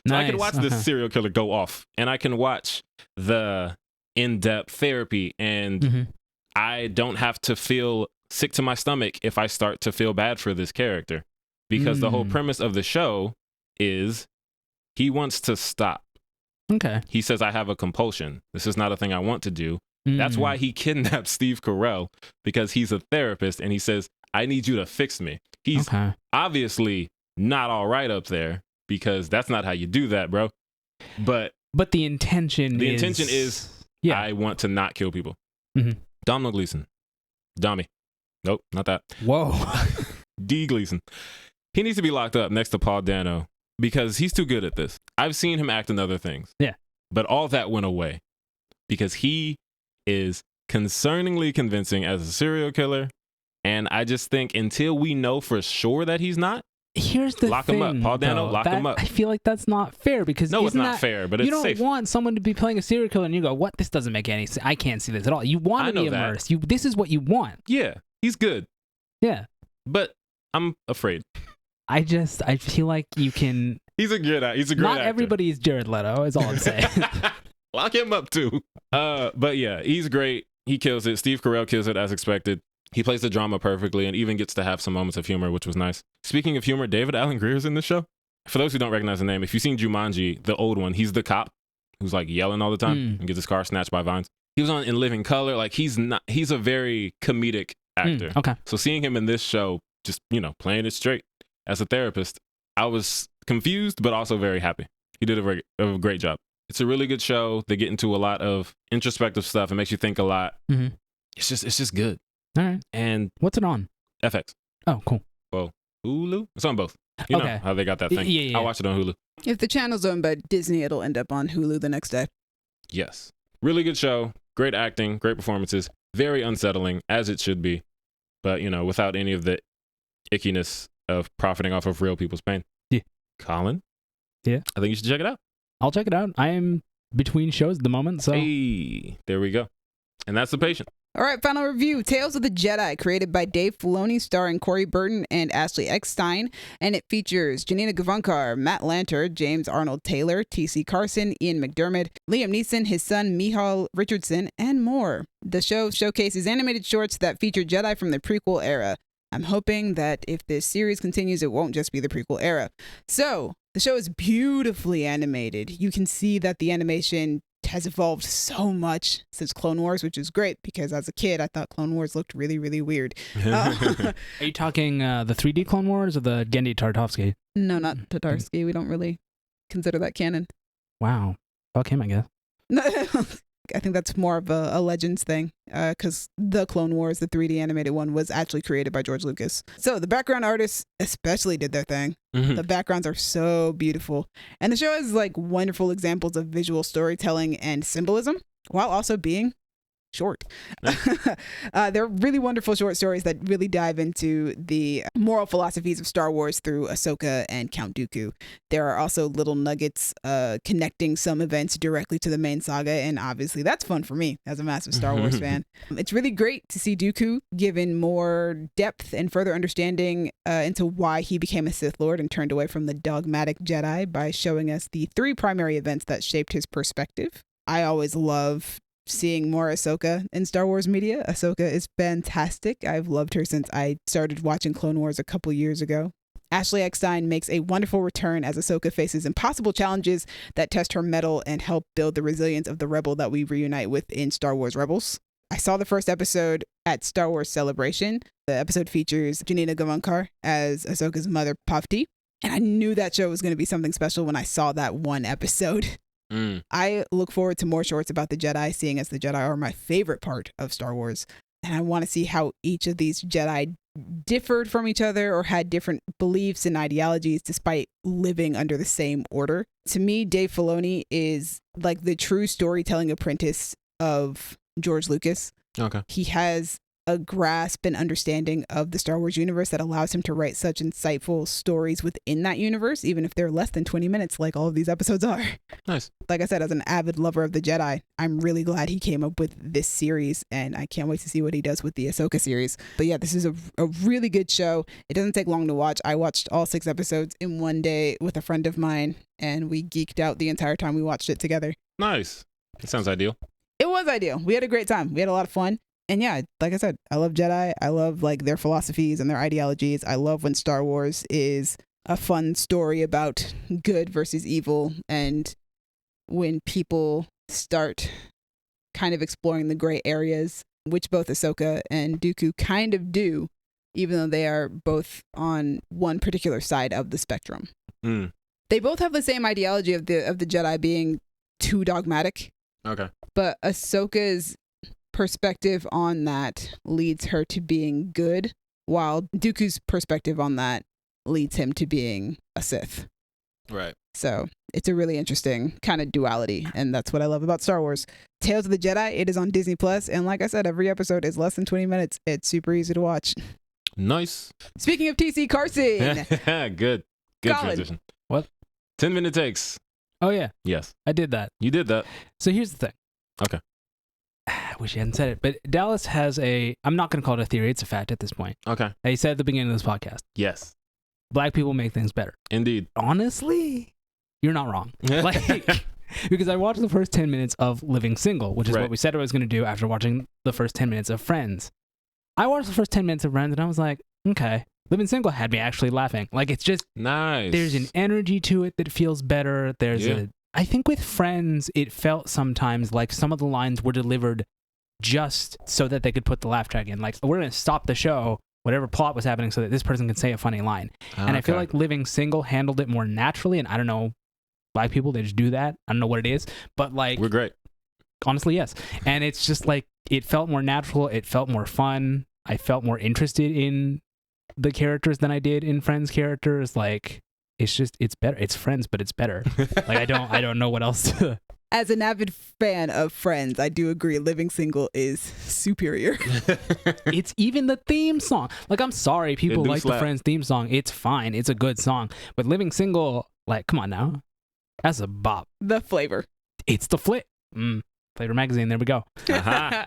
So I can watch this serial killer go off and I can watch the in-depth therapy and I don't have to feel sick to my stomach if I start to feel bad for this character because the whole premise of the show is he wants to stop.
Okay.
He says, I have a compulsion. This is not a thing I want to do. That's why he kidnapped Steve Carell because he's a therapist and he says, I need you to fix me. He's obviously not all right up there because that's not how you do that, bro. But
the intention
is I want to not kill people. Domhnall Gleeson. Dommy. Nope, not that.
Whoa.
D. Gleeson. He needs to be locked up next to Paul Dano because he's too good at this. I've seen him act in other things.
Yeah.
But all that went away because he is concerningly convincing as a serial killer. And I just think until we know for sure that he's not,
here's the
lock
thing,
him up. Paul Dano,
though,
lock him up.
I feel like that's not fair because
no, it's not fair, but it's
safe. You don't want someone to be playing a serial killer and you go, what? This doesn't make any sense. I can't see this at all. You want to be immersed. This is what you want.
Yeah, he's good.
Yeah.
But I'm afraid.
I feel like you can...
He's a great actor.
Not everybody is Jared Leto, is all I'm saying.
Lock him up too. But yeah, he's great. He kills it. Steve Carell kills it as expected. He plays the drama perfectly and even gets to have some moments of humor, which was nice. Speaking of humor, David Alan Grier's in this show. For those who don't recognize the name, if you've seen Jumanji, the old one, he's the cop who's like yelling all the time and gets his car snatched by vines. He was on In Living Color. Like he's a very comedic actor.
Okay.
So seeing him in this show, just, you know, playing it straight as a therapist, I was confused, but also very happy. He did a great job. It's a really good show. They get into a lot of introspective stuff. It makes you think a lot. It's just good.
All right.
And
what's it on?
FX.
Oh, cool.
Well, Hulu? It's on both. You know
Okay.
how they got that thing.
Yeah.
I watched it on Hulu.
If the channel's owned by Disney, it'll end up on Hulu the next day.
Yes. Really good show. Great acting. Great performances. Very unsettling, as it should be. But, without any of the ickiness of profiting off of real people's pain.
Yeah.
Colin?
Yeah.
I think you should check it out.
I'll check it out. I am between shows at the moment, so.
Hey, there we go. And that's The Patient.
All right, final review. Tales of the Jedi, created by Dave Filoni, starring Corey Burton and Ashley Eckstein. And it features Janina Gavankar, Matt Lanter, James Arnold Taylor, T.C. Carson, Ian McDermott, Liam Neeson, his son Michal Richardson, and more. The show showcases animated shorts that feature Jedi from the prequel era. I'm hoping that if this series continues, it won't just be the prequel era. So, the show is beautifully animated. You can see that the animation has evolved so much since Clone Wars, which is great because as a kid, I thought Clone Wars looked really, really weird.
Are you talking the 3D Clone Wars or the Genndy Tartakovsky?
No, not Tatarsky. We don't really consider that canon.
Wow. Fuck him, I guess.
I think that's more of a Legends thing because the Clone Wars, the 3D animated one, was actually created by George Lucas. So the background artists especially did their thing. The backgrounds are so beautiful. And the show has like wonderful examples of visual storytelling and symbolism while also being short. They're really wonderful short stories that really dive into the moral philosophies of Star Wars through Ahsoka and Count Dooku. There are also little nuggets connecting some events directly to the main saga, and obviously that's fun for me as a massive Star Wars fan. It's really great to see Dooku given more depth and further understanding into why he became a Sith Lord and turned away from the dogmatic Jedi by showing us the 3 primary events that shaped his perspective. I always love seeing more Ahsoka in Star Wars media. Ahsoka is fantastic. I've loved her since I started watching Clone Wars a couple years ago. Ashley Eckstein makes a wonderful return as Ahsoka faces impossible challenges that test her mettle and help build the resilience of the rebel that we reunite with in Star Wars Rebels. I saw the first episode at Star Wars Celebration. The episode features Janina Gavankar as Ahsoka's mother, Pavti. And I knew that show was going to be something special when I saw that one episode. I look forward to more shorts about the Jedi, seeing as the Jedi are my favorite part of Star Wars. And I want to see how each of these Jedi differed from each other or had different beliefs and ideologies despite living under the same order. To me, Dave Filoni is like the true storytelling apprentice of George Lucas.
Okay.
He has a grasp and understanding of the Star Wars universe that allows him to write such insightful stories within that universe, even if they're less than 20 minutes like all of these episodes are.
Nice.
Like I said, as an avid lover of the Jedi, I'm really glad he came up with this series, and I can't wait to see what he does with the Ahsoka series. But yeah, this is a really good show. It doesn't take long to watch. I watched all 6 episodes in one day with a friend of mine, and we geeked out the entire time we watched it together.
Nice. It sounds ideal.
It was ideal. We had a great time. We had a lot of fun. And yeah, like I said, I love Jedi. I love like their philosophies and their ideologies. I love when Star Wars is a fun story about good versus evil, and when people start kind of exploring the gray areas, which both Ahsoka and Dooku kind of do, even though they are both on one particular side of the spectrum. They both have the same ideology of the Jedi being too dogmatic.
Okay.
But Ahsoka's perspective on that leads her to being good, while Dooku's perspective on that leads him to being a Sith.
Right.
So it's a really interesting kind of duality, and that's what I love about Star Wars. Tales of the Jedi, it is on Disney Plus, and like I said, every episode is less than 20 minutes. It's super easy to watch.
Nice.
Speaking of T.C. Carson.
Good
Colin.
transition.
What?
10-minute takes.
Oh, yeah.
Yes.
I did that.
You did that.
So here's the thing.
Okay.
I wish you hadn't said it, but Dallas has I'm not going to call it a theory. It's a fact at this point.
Okay.
I said at the beginning of this podcast,
Yes.
Black people make things better.
Indeed.
Honestly, you're not wrong. Like, because I watched the first 10 minutes of Living Single, which is
Right.
what we said I was going to do after watching the first 10 minutes of Friends. I watched the first 10 minutes of Friends and I was like, okay, Living Single had me actually laughing. Like, it's just,
Nice.
there's an energy to it that feels better. I think with Friends, it felt sometimes like some of the lines were delivered just so that they could put the laugh track in. Like, we're going to stop the show, whatever plot was happening, so that this person can say a funny line. And I feel like Living Single handled it more naturally. And I don't know, Black people, they just do that. I don't know what it is. But like,
we're great.
Honestly, yes. And it's just like, it felt more natural. It felt more fun. I felt more interested in the characters than I did in Friends characters. Like, it's better. It's Friends, but it's better. Like, I don't know what else to.
As an avid fan of Friends, I do agree Living Single is superior.
It's even the theme song. Like, I'm sorry, people like the Friends theme song. It's fine. It's a good song. But Living Single, like, come on now. That's a bop.
The flavor.
It's the Flavor Magazine. There we go.
Yeah,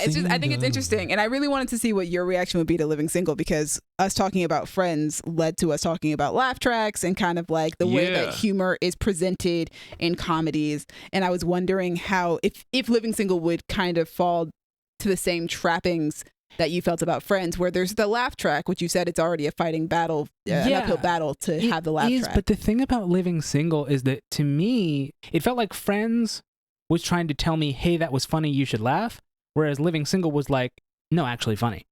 it's just, I think it's interesting. And I really wanted to see what your reaction would be to Living Single, because us talking about Friends led to us talking about laugh tracks and kind of like the way that humor is presented in comedies. And I was wondering how, if Living Single would kind of fall to the same trappings that you felt about Friends, where there's the laugh track, which you said it's already a fighting battle, an uphill battle to have the laugh track.
But the thing about Living Single is that, to me, it felt like Friends was trying to tell me, hey, that was funny, you should laugh, whereas Living Single was like, no, actually funny.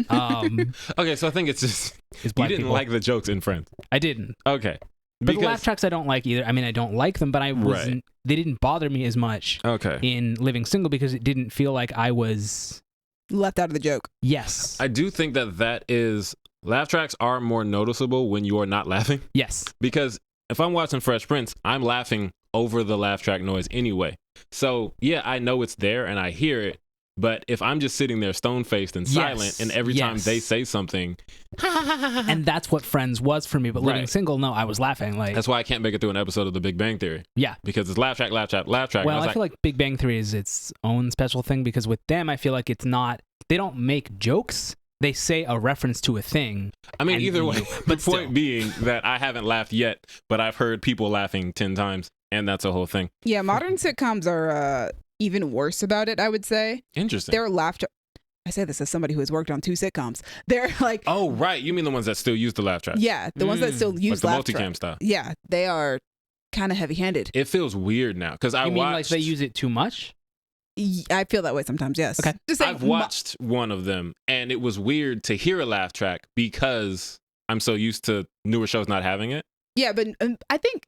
Okay, so I think it's just you didn't like the jokes in Friends.
I didn't.
Okay.
But the laugh tracks I don't like either. I mean, I don't like them, but I wasn't. They didn't bother me as much in Living Single because it didn't feel like I was
left out of the joke.
Yes.
I do think that is laugh tracks are more noticeable when you are not laughing.
Yes.
Because if I'm watching Fresh Prince, I'm laughing over the laugh track noise anyway. So yeah, I know it's there and I hear it. But if I'm just sitting there stone-faced and silent, and every time they say something...
and that's what Friends was for me, but Living Single, no, I was laughing. Like,
that's why I can't make it through an episode of The Big Bang Theory.
Yeah.
Because it's laugh track, laugh track, laugh track.
Well, I feel like Big Bang Theory is its own special thing, because with them, I feel like it's not... They don't make jokes. They say a reference to a thing.
I mean, either way, the point being that I haven't laughed yet, but I've heard people laughing 10 times, and that's a whole thing.
Yeah, modern sitcoms are... even worse about it, I would say.
Interesting.
Their laugh track. I say this as somebody who has worked on 2 sitcoms. They're like,
oh right, you mean the ones that still use the laugh track?
Yeah, the ones that still use
like
laugh
the multicam
track.
style.
Yeah, they are kind of heavy-handed.
It feels weird now because I
mean like they use it too much?
I feel that way sometimes. Yes.
Okay.
Just saying,
I've watched one of them, and it was weird to hear a laugh track because I'm so used to newer shows not having it.
Yeah, but I think.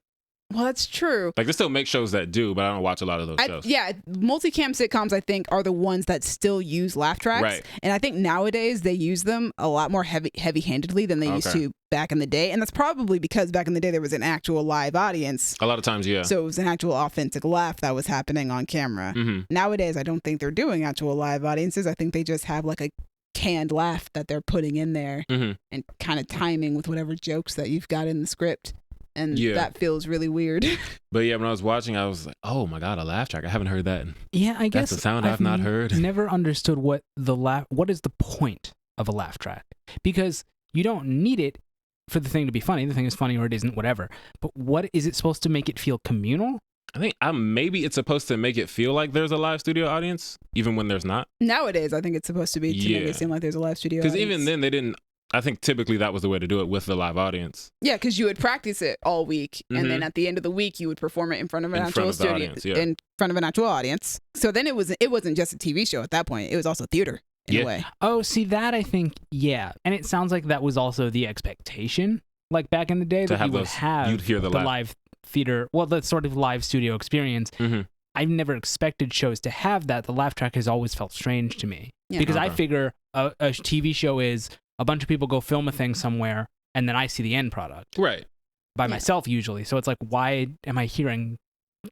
Well, that's true.
Like, they still make shows that do, but I don't watch a lot of those shows.
Yeah, multicam sitcoms, I think, are the ones that still use laugh tracks.
Right.
And I think nowadays they use them a lot more heavy-handedly than they used to back in the day. And that's probably because back in the day there was an actual live audience.
A lot of times, yeah.
So it was an actual authentic laugh that was happening on camera.
Mm-hmm.
Nowadays, I don't think they're doing actual live audiences. I think they just have like a canned laugh that they're putting in there and kind of timing with whatever jokes that you've got in the script. And that feels really weird.
But yeah, when I was watching, I was like, oh my God, a laugh track. I haven't heard that.
Yeah, I guess
that's a sound I've not heard.
Never understood what is the point of a laugh track? Because you don't need it for the thing to be funny. The thing is funny or it isn't, whatever. But what is it supposed to make it feel communal?
I think maybe it's supposed to make it feel like there's a live studio audience, even when there's not.
Nowadays, I think it's supposed to be to make it seem like there's a live studio audience.
Because even then, they didn't. I think typically that was the way to do it with the live audience.
Yeah, because you would practice it all week, and then at the end of the week, you would perform it in front of an actual studio, in front of an actual audience. So then it wasn't just a TV show at that point; it was also theater in a way.
Oh, see that I think, and it sounds like that was also the expectation, like back in the day, that you would
you'd hear the
live theater, well, the sort of live studio experience. I've never expected shows to have that. The laugh track has always felt strange to me because I figure a TV show is a bunch of people go film a thing somewhere, and then I see the end product.
Right.
By myself, usually. So it's like, why am I hearing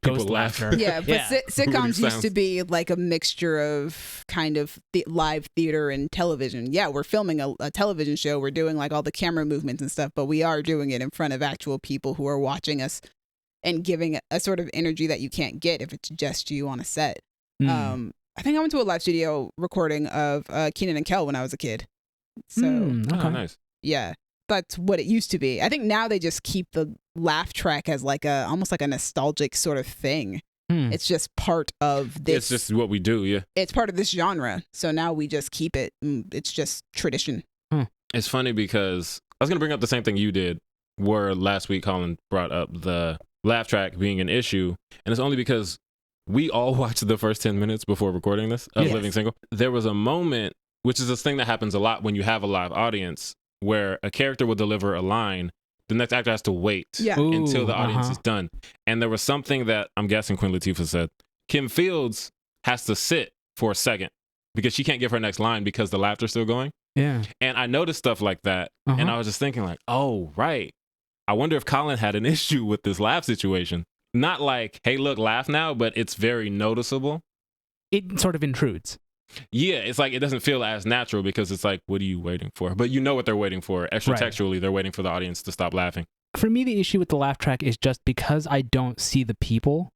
people
ghost laughter?
Yeah, but sitcoms used to be like a mixture of kind of live theater and television. Yeah, we're filming a television show. We're doing like all the camera movements and stuff, but we are doing it in front of actual people who are watching us and giving a sort of energy that you can't get if it's just you on a set. I think I went to a live studio recording of Kenan and Kel when I was a kid. So
okay. Nice.
Yeah, that's what it used to be. I think now they just keep the laugh track as like almost like a nostalgic sort of thing. It's just part of this.
It's just what we do. Yeah.
It's part of this genre. So now we just keep it. It's just tradition.
It's funny because I was gonna bring up the same thing you did, where last week Colin brought up the laugh track being an issue, and it's only because we all watched the first 10 minutes before recording this of Living Single. There was a moment, which is this thing that happens a lot when you have a live audience, where a character will deliver a line, the next actor has to wait until the audience is done. And there was something that I'm guessing Queen Latifah said. Kim Fields has to sit for a second because she can't give her next line because the laughter's still going.
Yeah.
And I noticed stuff like that. And I was just thinking like, oh, right. I wonder if Colin had an issue with this laugh situation. Not like, hey, look, laugh now, but it's very noticeable.
It sort of intrudes.
Yeah, it's like it doesn't feel as natural because it's like, what are you waiting for? But you know what they're waiting for. Extra textually, they're waiting for the audience to stop laughing.
For me, the issue with the laugh track is just because I don't see the people,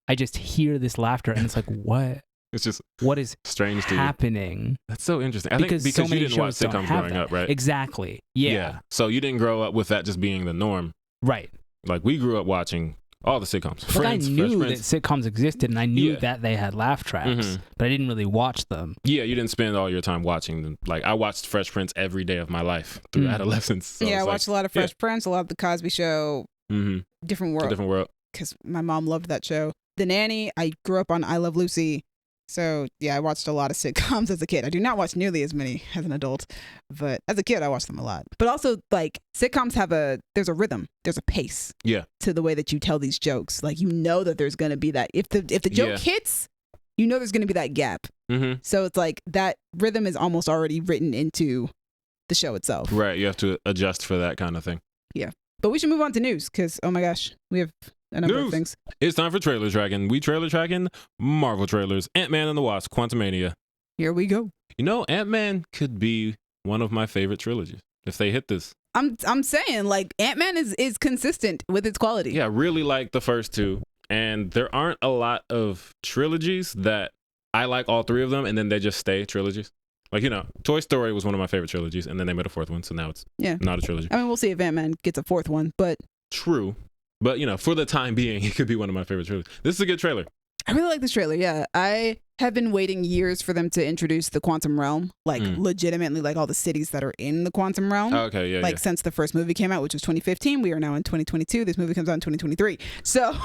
I just hear this laughter and it's like, what?
It's just
what is
strange
happening?
That's so interesting. I think because
so
you
many
didn't watch
shows
sitcoms growing up, right?
Exactly. Yeah.
So you didn't grow up with that just being the norm.
Right.
Like we grew up watching all the sitcoms.
Like
Friends,
I knew
Fresh
that sitcoms existed and I knew that they had laugh tracks, but I didn't really watch them.
Yeah, you didn't spend all your time watching them. Like I watched Fresh Prince every day of my life through adolescence. So
I watched a lot of Fresh Prince, a lot of The Cosby Show, Different World. Because my mom loved that show. The Nanny, I grew up on I Love Lucy. So, yeah, I watched a lot of sitcoms as a kid. I do not watch nearly as many as an adult, but as a kid, I watched them a lot. But also, like, sitcoms there's a rhythm, there's a pace to the way that you tell these jokes. Like, you know that there's going to be that. If the joke hits, you know there's going to be that gap. So it's like that rhythm is almost already written into the show itself.
Right, you have to adjust for that kind of thing.
Yeah. But we should move on to news because, oh my gosh, we have a number of things.
It's time for trailer tracking. We trailer tracking Marvel trailers. Ant-Man and the Wasp, Quantumania.
Here we go.
You know, Ant-Man could be one of my favorite trilogies if they hit this.
I'm saying, like, Ant-Man is consistent with its quality.
Yeah, I really like the first two. And there aren't a lot of trilogies that I like all three of them and then they just stay trilogies. Like, you know, Toy Story was one of my favorite trilogies, and then they made a fourth one, so now it's not a trilogy.
I mean, we'll see if Ant-Man gets a fourth one, but...
True. But, you know, for the time being, it could be one of my favorite trilogies. This is a good trailer.
I really like this trailer, yeah. I have been waiting years for them to introduce the quantum realm, like legitimately, like all the cities that are in the quantum realm.
Okay, yeah,
like since the first movie came out, which was 2015, we are now in 2022. This movie comes out in 2023. So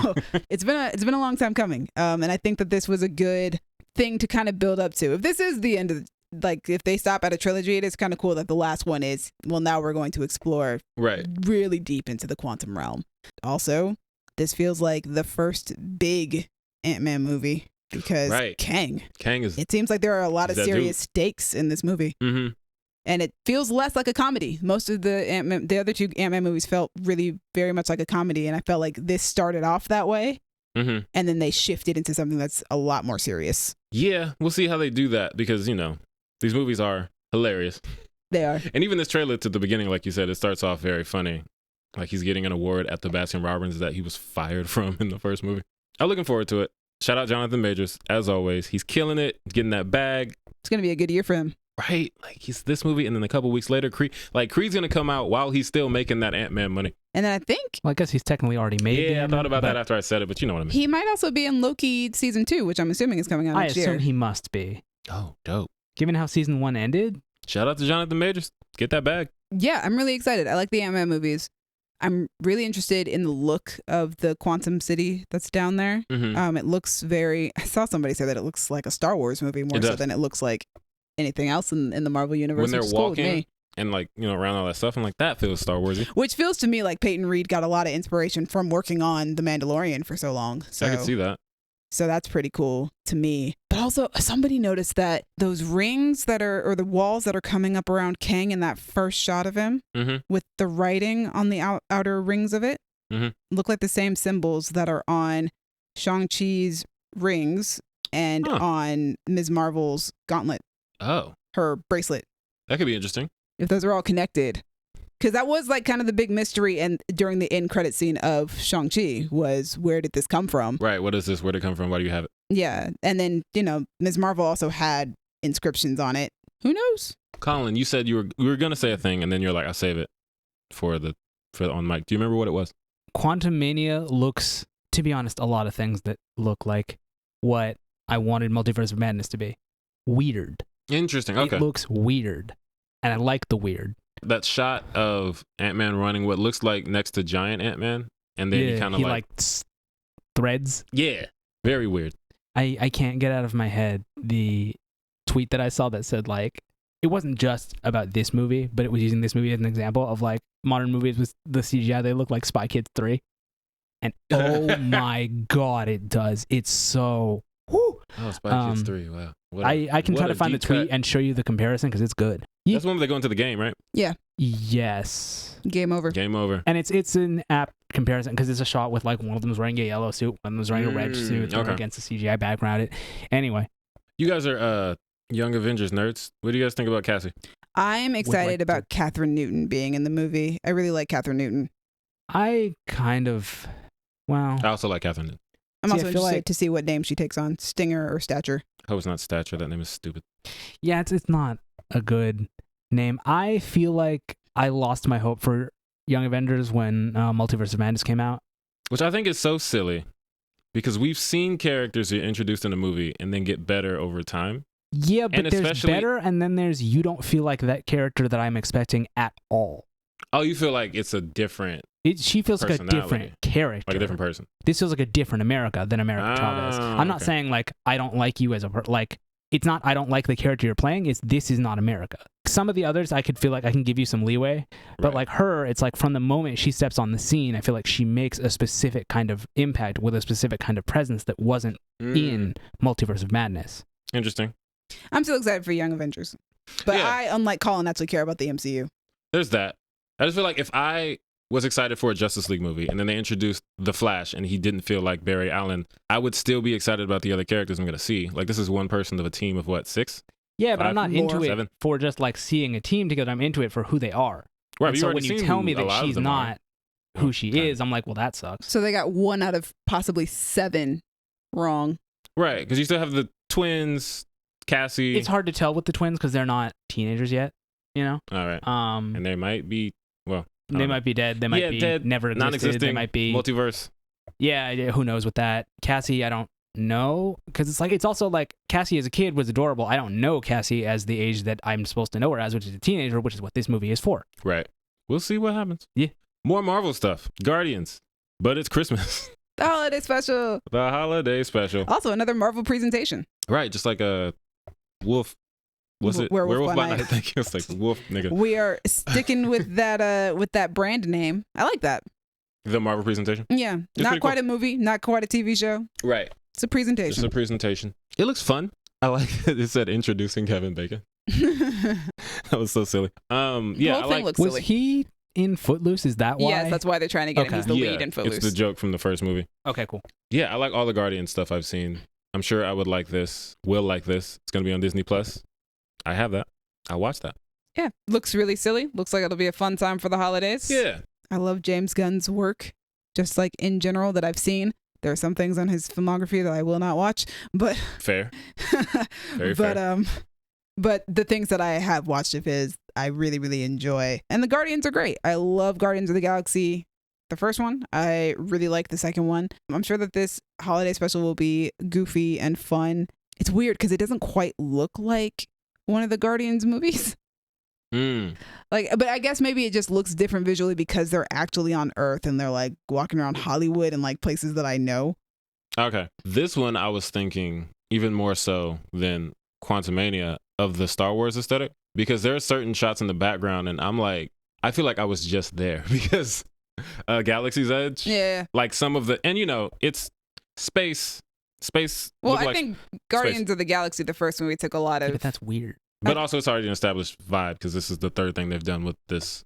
it's been a long time coming. And I think that this was a good thing to kind of build up to. If this is the end of like if they stop at a trilogy, it is kind of cool that the last one is, well, now we're going to explore really deep into the quantum realm. Also, this feels like the first big Ant-Man movie because Kang is, it seems like there are a lot of serious stakes in this movie. And it feels less like a comedy. Most of the other two Ant-Man movies felt really very much like a comedy, and I felt like this started off that way. And then they shifted into something that's a lot more serious. Yeah,
we'll see how they do that because, you know, these movies are hilarious.
They are.
And even this trailer to the beginning, like you said, it starts off very funny. Like he's getting an award at the Baskin-Robbins that he was fired from in the first movie. I'm looking forward to it. Shout out Jonathan Majors, as always. He's killing it, getting that bag.
It's going to be a good year for him.
Right. Like he's this movie, and then a couple weeks later, Creed's going to come out while he's still making that Ant-Man money.
And then I think...
Well, I guess he's technically already made it.
Yeah, I thought about that after I said it, but you know what I mean.
He might also be in Loki Season 2, which I'm assuming is coming out next year.
I assume he must be.
Oh, dope.
Given how Season 1 ended.
Shout out to Jonathan Majors. Get that bag.
Yeah, I'm really excited. I like the Ant-Man movies. I'm really interested in the look of the quantum city that's down there. It looks very... I saw somebody say that it looks like a Star Wars movie more so than it looks like anything else in the Marvel universe.
When they're walking and like, you know, around all that stuff, I'm like, that feels Star Warsy.
Which feels to me like Peyton Reed got a lot of inspiration from working on The Mandalorian for so long. So
I can see that.
So that's pretty cool to me. But also, somebody noticed that those rings that are, or the walls that are coming up around Kang in that first shot of him with the writing on the outer rings of it look like the same symbols that are on Shang-Chi's rings and on Ms. Marvel's gauntlet.
Oh.
Her bracelet.
That could be interesting.
If those are all connected. Because that was like kind of the big mystery, and during the end credit scene of Shang-Chi was, where did this come from?
Right, what is this? Where did it come from? Why do you have it?
Yeah, and then, you know, Ms. Marvel also had inscriptions on it. Who knows?
Colin, you said you were going to say a thing, and then you're like, I'll save it for on mic. Do you remember what it was?
Quantumania looks, to be honest, a lot of things that look like what I wanted Multiverse of Madness to be. Weird.
Interesting, okay.
It looks weird, and I like the weird.
That shot of Ant-Man running what looks like next to giant Ant-Man, and then he kind of like
threads.
Yeah, very weird.
I can't get out of my head the tweet that I saw that said, like, it wasn't just about this movie, but it was using this movie as an example of like modern movies with the CGI. They look like Spy Kids 3, and oh my god, it does. It's so.
Whew. Oh, Spy Kids 3, wow.
I can try to find the tweet and show you the comparison because it's good.
That's when they go into the game, right?
Yeah.
Yes.
Game over.
Game over.
And it's an apt comparison because it's a shot with like one of them's wearing a yellow suit, one of them's wearing a red suit, they're against a CGI background. Anyway.
You guys are Young Avengers nerds. What do you guys think about Cassie?
I'm excited about Catherine Newton being in the movie. I really like Catherine Newton.
I kind of,
I also like Catherine Newton.
I'm also interested to see what name she takes on, Stinger or Stature.
I hope it's not Stature. That name is stupid.
Yeah, it's not a good name. I feel like I lost my hope for Young Avengers when Multiverse of Madness came out.
Which I think is so silly because we've seen characters who are introduced in a movie and then get better over time.
Yeah, but there's better and then there's you don't feel like that character that I'm expecting at all.
Oh, you feel like it's a different
she feels like a different character.
Like a different person.
This feels like a different America than America Chavez. I'm not saying like I don't like you as a like it's not I don't like the character you're playing, it's this is not America. Some of the others I could feel like I can give you some leeway, but like her, it's like from the moment she steps on the scene, I feel like she makes a specific kind of impact with a specific kind of presence that wasn't in Multiverse of Madness.
Interesting.
I'm still excited for Young Avengers. But I, unlike Colin, actually care about the MCU.
There's that. I just feel like if I was excited for a Justice League movie and then they introduced The Flash and he didn't feel like Barry Allen, I would still be excited about the other characters I'm going to see. Like, this is one person of a team of what, 6?
Yeah, but I'm not into it
7?
for just like seeing a team together. I'm into it for who they are.
Right.
So when you tell me that she's not who she is, I'm like, well, that sucks.
So they got 1 out of possibly 7 wrong.
Right, because you still have the twins, Cassie.
It's hard to tell with the twins because they're not teenagers yet, you know?
All right. And they might be,
they might be dead. They might be
dead,
never existed.
Non-existing,
they might be
multiverse.
Yeah, who knows with that. Cassie, I don't know. Because it's also like Cassie as a kid was adorable. I don't know Cassie as the age that I'm supposed to know her as, which is a teenager, which is what this movie is for.
Right. We'll see what happens.
Yeah.
More Marvel stuff. Guardians. But it's Christmas.
The holiday special.
The holiday special.
Also, another Marvel presentation.
Right, just like a wolf. What's it?
Werewolf by Night.
I think it's like wolf nigga.
We are sticking with that brand name. I like that.
The Marvel presentation?
Yeah. Not quite a movie, not quite a TV show.
Right.
It's a presentation.
It's a presentation. It looks fun. I like that it said introducing Kevin Bacon. That was so silly. Yeah,
the whole thing looks silly.
Was he in Footloose? Is that why?
Yes, that's why they're trying to get him. He's the lead in Footloose.
It's the joke from the first movie.
Okay, cool.
Yeah, I like all the Guardian stuff I've seen. I'm sure I would like this. Will like this. It's going to be on Disney Plus. I have that. I'll watch that.
Yeah, looks really silly. Looks like it'll be a fun time for the holidays.
Yeah.
I love James Gunn's work, just like in general that I've seen. There are some things on his filmography that I will not watch, but
fair. Very fair.
But the things that I have watched of his, I really, really enjoy. And the Guardians are great. I love Guardians of the Galaxy. The first one, I really like the second one. I'm sure that this holiday special will be goofy and fun. It's weird because it doesn't quite look like one of the Guardians movies. But I guess maybe it just looks different visually because they're actually on Earth and they're like walking around Hollywood and like places that I know.
Okay. This one I was thinking even more so than Quantumania of the Star Wars aesthetic, because there are certain shots in the background and I'm like, I feel like I was just there because Galaxy's Edge.
Yeah.
Like some of the, and you know, it's space.
Well, I think Guardians of the Galaxy, the first movie, took a lot of.
But that's weird.
But also, it's already an established vibe because this is the third thing they've done with this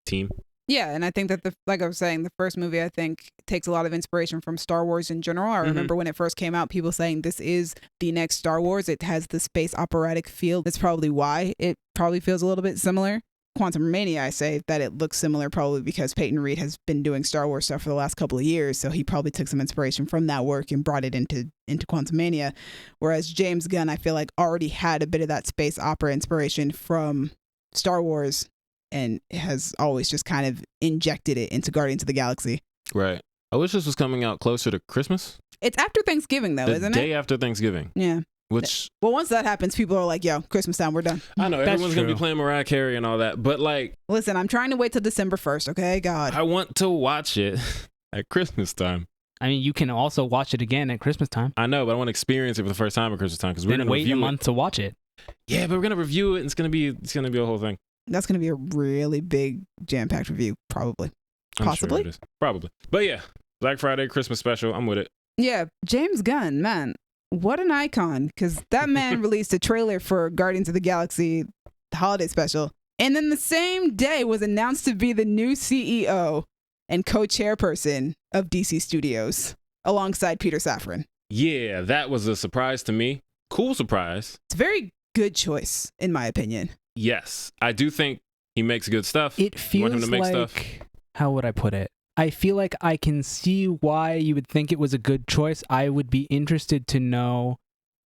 team.
Yeah, and I think that like I was saying, the first movie I think takes a lot of inspiration from Star Wars in general. I remember when it first came out, people saying this is the next Star Wars. It has the space operatic feel. That's probably why it probably feels a little bit similar. Quantumania, I say that it looks similar probably because Peyton Reed has been doing Star Wars stuff for the last couple of years, so he probably took some inspiration from that work and brought it into Quantumania. Whereas James Gunn, I feel like already had a bit of that space opera inspiration from Star Wars and has always just kind of injected it into Guardians of the Galaxy.
Right. I wish this was coming out closer to Christmas.
It's after Thanksgiving though, isn't it?
The day after Thanksgiving.
Yeah.
Which,
well, once that happens, people are like, yo, Christmas time, we're done.
I know, everyone's going to be playing Mariah Carey and all that, but like...
Listen, I'm trying to wait till December 1st, okay? God.
I want to watch it at Christmas time.
I mean, you can also watch it again at Christmas time.
I know, but I want to experience it for the first time at Christmas time because we're going to
wait a month to watch it.
Yeah, but we're going to review it and it's going to be a whole thing.
That's going to be a really big jam-packed review, probably. Possibly.
I'm sure it is. Probably. But yeah, Black Friday, Christmas special, I'm with it.
Yeah, James Gunn, man. what an icon, because that man released a trailer for Guardians of the Galaxy holiday special, and then the same day was announced to be the new CEO and co-chairperson of DC Studios alongside Peter Safran.
Yeah, that was a surprise to me. Cool surprise.
It's a very good choice, in my opinion.
Yes, I do think he makes good stuff.
It feels
want him to make
like,
stuff.
how would I put it? I feel like I can see why you would think it was a good choice. I would be interested to know,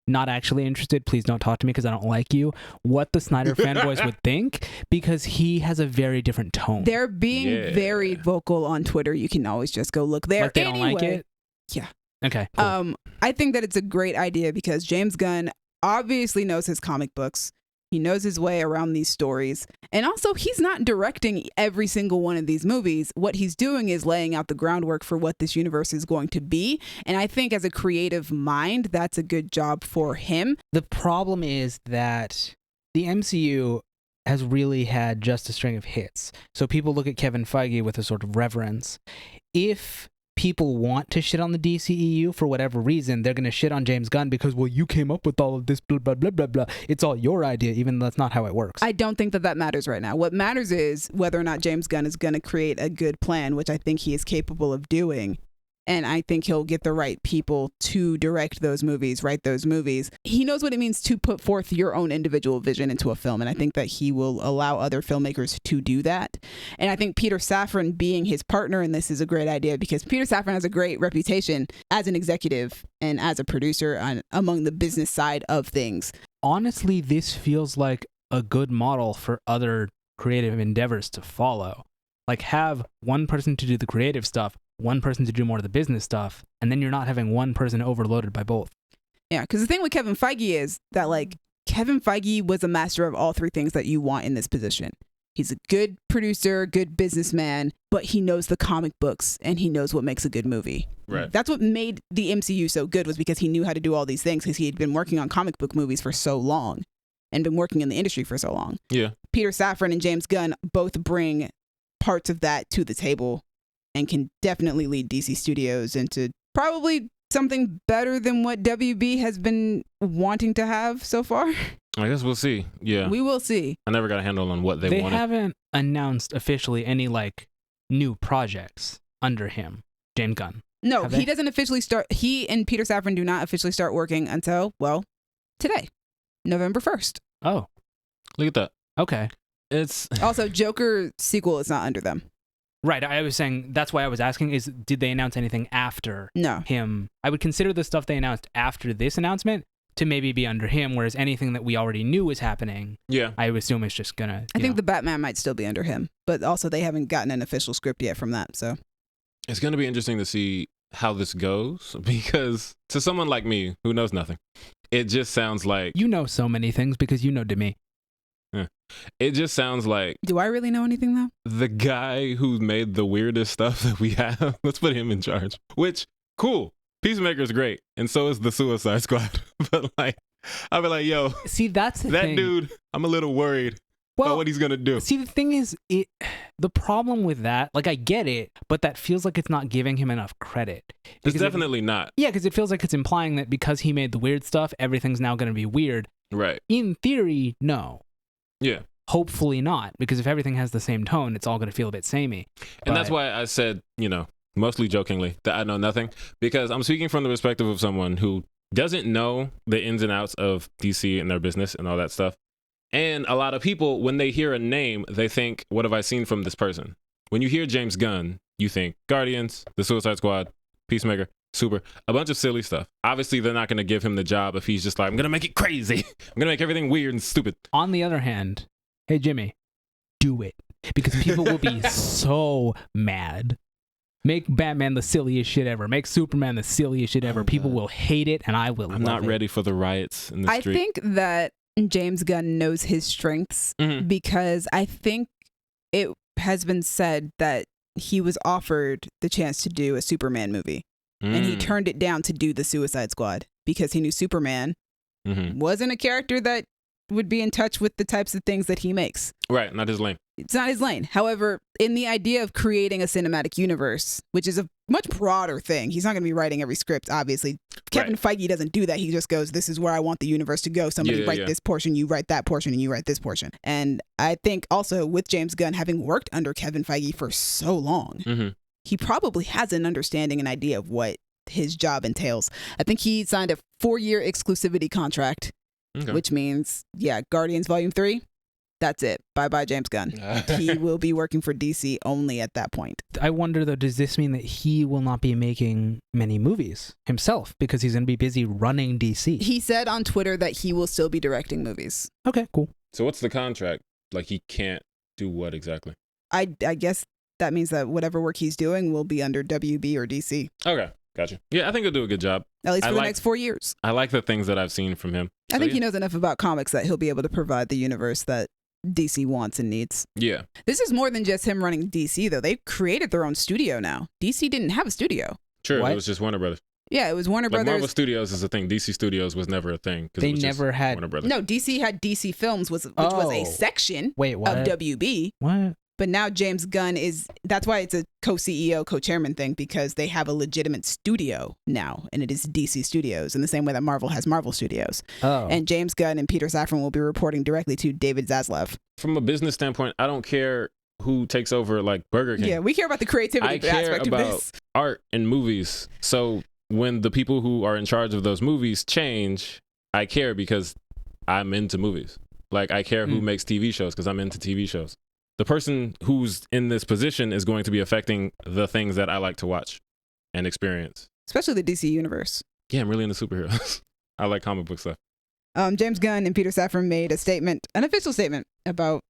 not actually interested, please don't talk to me because I don't like you, what the Snyder fanboys would think, because he has a very different tone.
They're being very vocal on Twitter. You can always just go look there.
Like they don't like it?
Yeah.
Okay, cool.
I think that it's a great idea because James Gunn obviously knows his comic books. He knows his way around these stories. And also, he's not directing every single one of these movies. What he's doing is laying out the groundwork for what this universe is going to be. And I think as a creative mind, that's a good job for him.
The problem is that the MCU has really had just a string of hits. So people look at Kevin Feige with a sort of reverence. If people want to shit on the DCEU for whatever reason, they're going to shit on James Gunn because, well, you came up with all of this, blah, blah, blah, blah, blah. It's all your idea, even though that's not how it works.
I don't think that matters right now. What matters is whether or not James Gunn is going to create a good plan, which I think he is capable of doing. And I think he'll get the right people to direct those movies, write those movies. He knows what it means to put forth your own individual vision into a film. And I think that he will allow other filmmakers to do that. And I think Peter Safran being his partner in this is a great idea because Peter Safran has a great reputation as an executive and as a producer among the business side of things.
Honestly, this feels like a good model for other creative endeavors to follow. Like, have one person to do the creative stuff, one person to do more of the business stuff, and then you're not having one person overloaded by both.
Yeah, because the thing with Kevin Feige is that, like, Kevin Feige was a master of all three things that you want in this position. He's a good producer, good businessman, but he knows the comic books and he knows what makes a good movie.
Right.
That's what made the MCU so good, was because he knew how to do all these things because he had been working on comic book movies for so long and been working in the industry for so long.
Yeah.
Peter Safran and James Gunn both bring parts of that to the table and can definitely lead DC Studios into probably something better than what WB has been wanting to have so far.
I guess we'll see. Yeah.
We will see.
I never got a handle on what they wanted.
They haven't announced officially any, like, new projects under him, James Gunn.
No, he doesn't officially start. He and Peter Safran do not officially start working until, well, today, November 1st.
Oh.
Look at that.
Okay.
It's
Also, Joker sequel is not under them.
Right, I was saying, that's why I was asking, is did they announce anything after
No.
him? I would consider the stuff they announced after this announcement to maybe be under him, whereas anything that we already knew was happening,
yeah.
I would assume it's just gonna...
I think the Batman might still be under him, but also they haven't gotten an official script yet from that, so.
It's going to be interesting to see how this goes, because to someone like me who knows nothing, it just sounds like...
You know so many things because you know Demi.
It just sounds like...
Do I really know anything, though?
The guy who made the weirdest stuff that we have, let's put him in charge. Which, cool. Peacemaker's great, and so is the Suicide Squad. But, like, I'll be like, yo,
see, that's the
that
thing.
dude, I'm a little worried about what he's going to do.
See, the thing is, the problem with that, like, I get it, but that feels like it's not giving him enough credit.
It's definitely not.
Yeah, because it feels like it's implying that because he made the weird stuff, everything's now going to be weird.
Right.
In theory, no.
Yeah.
Hopefully not, because if everything has the same tone, it's all going to feel a bit samey.
And that's why I said, mostly jokingly, that I know nothing, because I'm speaking from the perspective of someone who doesn't know the ins and outs of DC and their business and all that stuff. And a lot of people, when they hear a name, they think, what have I seen from this person? When you hear James Gunn, you think Guardians, the Suicide Squad, Peacemaker, Super, a bunch of silly stuff. Obviously, they're not going to give him the job if he's just like, I'm going to make it crazy. I'm going to make everything weird and stupid.
On the other hand, hey, Jimmy, do it. Because people will be so mad. Make Batman the silliest shit ever. Make Superman the silliest shit ever. People will hate it, and I will
I'm not ready for the riots in the street.
I think that James Gunn knows his strengths because I think it has been said that he was offered the chance to do a Superman movie. And he turned it down to do the Suicide Squad because he knew Superman wasn't a character that would be in touch with the types of things that he makes.
Right, not his lane.
It's not his lane. However, in the idea of creating a cinematic universe, which is a much broader thing. He's not going to be writing every script, obviously. Kevin Feige doesn't do that. He just goes, this is where I want the universe to go. Somebody write this portion, you write that portion, and you write this portion. And I think also with James Gunn having worked under Kevin Feige for so long, he probably has an understanding and idea of what his job entails. I think he signed a 4-year exclusivity contract, which means, Guardians Volume 3. That's it. Bye-bye, James Gunn. He will be working for DC only at that point.
I wonder, though, does this mean that he will not be making many movies himself because he's going to be busy running DC?
He said on Twitter that he will still be directing movies.
Okay, cool.
So what's the contract? Like, he can't do what exactly?
I guess that means that whatever work he's doing will be under WB or DC.
Okay, gotcha. Yeah, I think he'll do a good job.
At least for the next 4 years.
I like the things that I've seen from him.
I think he knows enough about comics that he'll be able to provide the universe that DC wants and needs.
Yeah.
This is more than just him running DC, though. They've created their own studio now. DC didn't have a studio.
True, it was just Warner Brothers.
Yeah, it was Warner Brothers.
Marvel Studios is a thing. DC Studios was never a thing.
They never had.
Warner Brothers.
No, DC had DC Films, which was a section of WB.
What?
But now James Gunn that's why it's a co-CEO, co-chairman thing, because they have a legitimate studio now, and it is DC Studios in the same way that Marvel has Marvel Studios.
Oh.
And James Gunn and Peter Safron will be reporting directly to David Zaslav.
From a business standpoint, I don't care who takes over like Burger King.
Yeah, we care about the creativity aspect of this.
Art and movies. So when the people who are in charge of those movies change, I care because I'm into movies. Like, I care who makes TV shows because I'm into TV shows. The person who's in this position is going to be affecting the things that I like to watch and experience.
Especially the DC universe.
Yeah, I'm really into superheroes. I like comic book stuff.
James Gunn and Peter Safran made an official statement about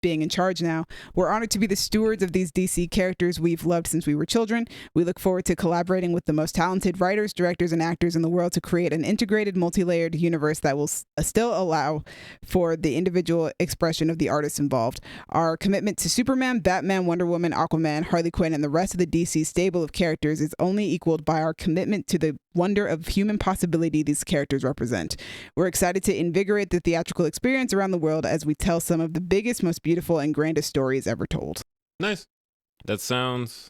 being in charge now. We're honored to be the stewards of these DC characters we've loved since we were children. We look forward to collaborating with the most talented writers, directors, and actors in the world to create an integrated, multi-layered universe that will still allow for the individual expression of the artists involved. Our commitment to Superman, Batman, Wonder Woman, Aquaman, Harley Quinn, and the rest of the DC stable of characters is only equaled by our commitment to the wonder of human possibility these characters represent. We're excited to invigorate the theatrical experience around the world as we tell some of the biggest, most beautiful, and grandest stories ever told.
Nice. That sounds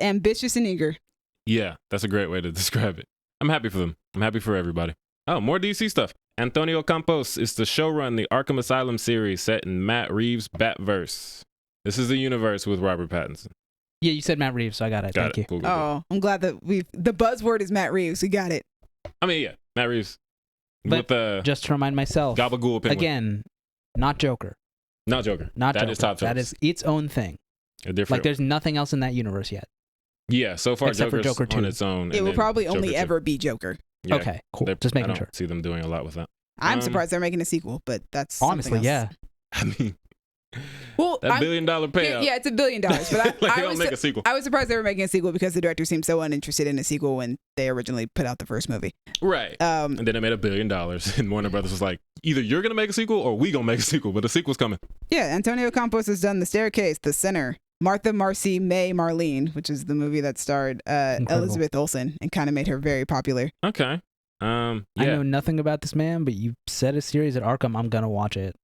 ambitious and eager.
Yeah, that's a great way to describe it. I'm happy for them. I'm happy for everybody. Oh, more DC stuff. Antonia Campos is to showrun the Arkham Asylum series set in Matt Reeves' Batverse. This is the universe with Robert Pattinson.
Yeah, you said Matt Reeves, so I got it. Thank you.
Cool.
I'm glad that the buzzword is Matt Reeves. We got it.
I mean, yeah, Matt Reeves.
But
with
just to remind myself,
Gabagool penguin.
Again, not Joker.
Not Joker.
That
is top films.
That is its own thing.
A different.
Like, there's nothing else in that universe yet.
Yeah, so far
Except for
Joker's
Joker 2.
on its own.
It will probably
Joker
only
2.
ever be Joker.
Yeah,
okay, cool. Just making sure.
I don't see them doing a lot with that.
I'm surprised they're making a sequel, but that's
honestly, yeah.
I mean,
well,
that $1 billion payout.
Yeah, it's $1 billion. But
like, they don't make a sequel.
I was surprised they were making a sequel because the director seemed so uninterested in a sequel when they originally put out the first movie.
Right. And then it made $1 billion, and Warner Brothers was like, either you're gonna make a sequel or we gonna make a sequel, but the sequel's coming.
Yeah, Antonio Campos has done The Staircase, The Sinner, Martha, Marcy, May, Marlene, which is the movie that starred Elizabeth Olsen and kind of made her very popular.
Okay. Yeah.
I know nothing about this man, but you said a series at Arkham. I'm gonna watch it.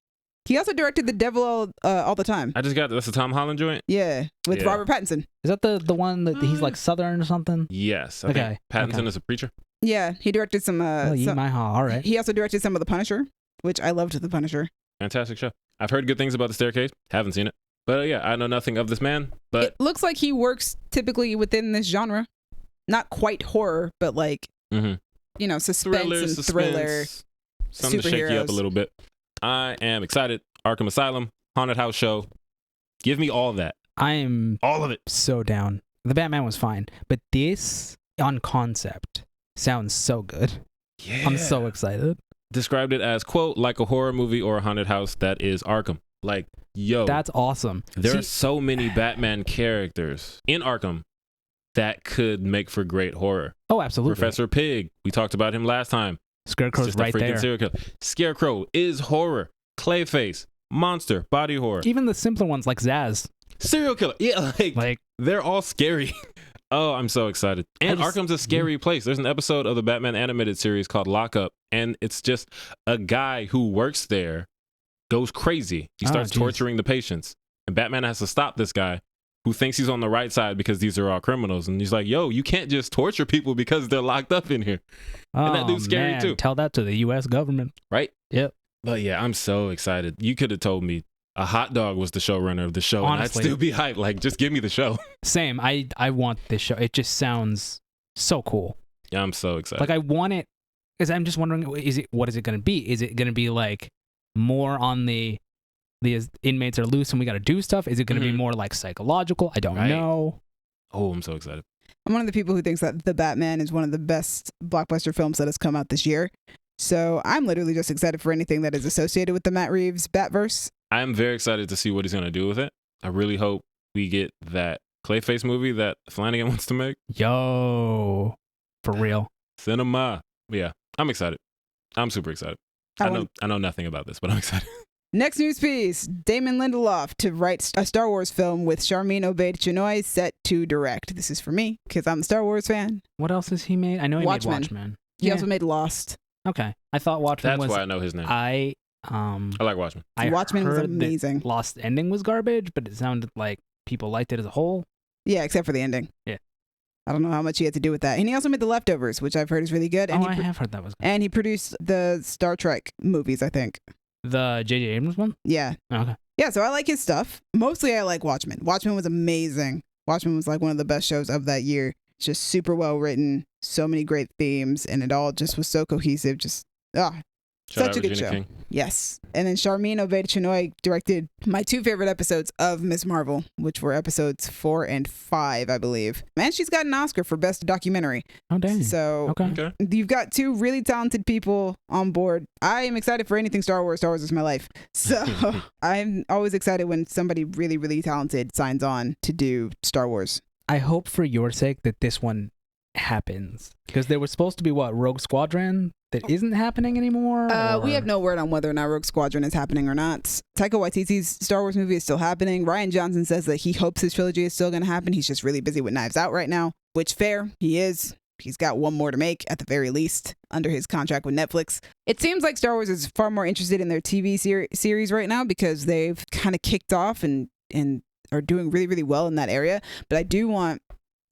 He also directed The Devil All the Time.
I just got that's the Tom Holland joint.
Yeah, with Robert Pattinson.
Is that the one that he's like Southern or something?
Yes. I think Pattinson is a preacher.
Yeah, he directed some.
All right.
He also directed some of The Punisher, which I loved. The Punisher.
Fantastic show. I've heard good things about The Staircase. Haven't seen it, but yeah, I know nothing of this man. But
it looks like he works typically within this genre, not quite horror, but like suspense and thriller.
Something to shake you up a little bit. I am excited. Arkham Asylum, haunted house show. Give me all of that.
I am
all of it.
So down. The Batman was fine, but this on concept sounds so good.
Yeah.
I'm so excited.
Described it as, quote, like a horror movie or a haunted house that is Arkham. Like, yo.
That's awesome.
There are so many Batman characters in Arkham that could make for great horror.
Oh, absolutely.
Professor Pig. We talked about him last time.
Scarecrow's right there.
Serial killer. Scarecrow is horror. Clayface. Monster. Body horror.
Even the simpler ones like Zaz.
Serial killer. Yeah, like they're all scary. Oh, I'm so excited. And Arkham's a scary place. There's an episode of the Batman animated series called Lockup, and it's just a guy who works there goes crazy. He starts torturing the patients, and Batman has to stop this guy who thinks he's on the right side because these are all criminals. And he's like, yo, you can't just torture people because they're locked up in here. And that dude's scary too.
Tell that to the U.S. government.
Right?
Yep.
But yeah, I'm so excited. You could have told me a hot dog was the showrunner of the show,
Honestly,
and I'd still be hyped. Like, just give me the show.
Same. I want this show. It just sounds so cool.
Yeah, I'm so excited.
Like, I want it, because I'm just wondering, what is it going to be? Is it going to be like more on the inmates are loose and we got to do stuff? Is it going to be more like psychological? I don't know.
Oh, I'm so excited.
I'm one of the people who thinks that The Batman is one of the best blockbuster films that has come out this year. So I'm literally just excited for anything that is associated with the Matt Reeves Batverse. I'm
very excited to see what he's going to do with it. I really hope we get that Clayface movie that Flanagan wants to make.
Yo, for real.
Cinema. Yeah, I'm excited. I'm super excited. I know nothing about this, but I'm excited.
Next news piece, Damon Lindelof to write a Star Wars film with Charmin Obaid-Chinoy set to direct. This is for me, because I'm a Star Wars fan.
What else has he made? I know he made Watchmen.
He also made Lost.
Okay. I thought Watchmen
That's why I know his name.
I
like Watchmen.
Watchmen was amazing.
Lost ending was garbage, but it sounded like people liked it as a whole.
Yeah, except for the ending.
Yeah.
I don't know how much he had to do with that. And he also made The Leftovers, which I've heard is really good. And
I have heard that was good.
And he produced the Star Trek movies, I think.
The J.J. Abrams one?
Yeah.
Oh, okay.
Yeah, so I like his stuff. Mostly I like Watchmen. Watchmen was amazing. Watchmen was like one of the best shows of that year. Just super well written, so many great themes, and it all just was so cohesive. Just, such a good show. King. Yes. And then Charmin Obaid-Chinoy directed my two favorite episodes of Ms. Marvel, which were episodes 4 and 5, I believe. And she's got an Oscar for Best Documentary.
Oh, dang.
So you've got two really talented people on board. I am excited for anything Star Wars. Star Wars is my life. So I'm always excited when somebody really, really talented signs on to do Star Wars.
I hope for your sake that this one happens. Because there was supposed to be, Rogue Squadron? That isn't happening anymore?
We have no word on whether or not Rogue Squadron is happening or not. Taika Waititi's Star Wars movie is still happening. Rian Johnson says that he hopes his trilogy is still going to happen. He's just really busy with Knives Out right now, which fair, he is. He's got one more to make at the very least under his contract with Netflix. It seems like Star Wars is far more interested in their TV series right now because they've kind of kicked off and are doing really, really well in that area. But I do want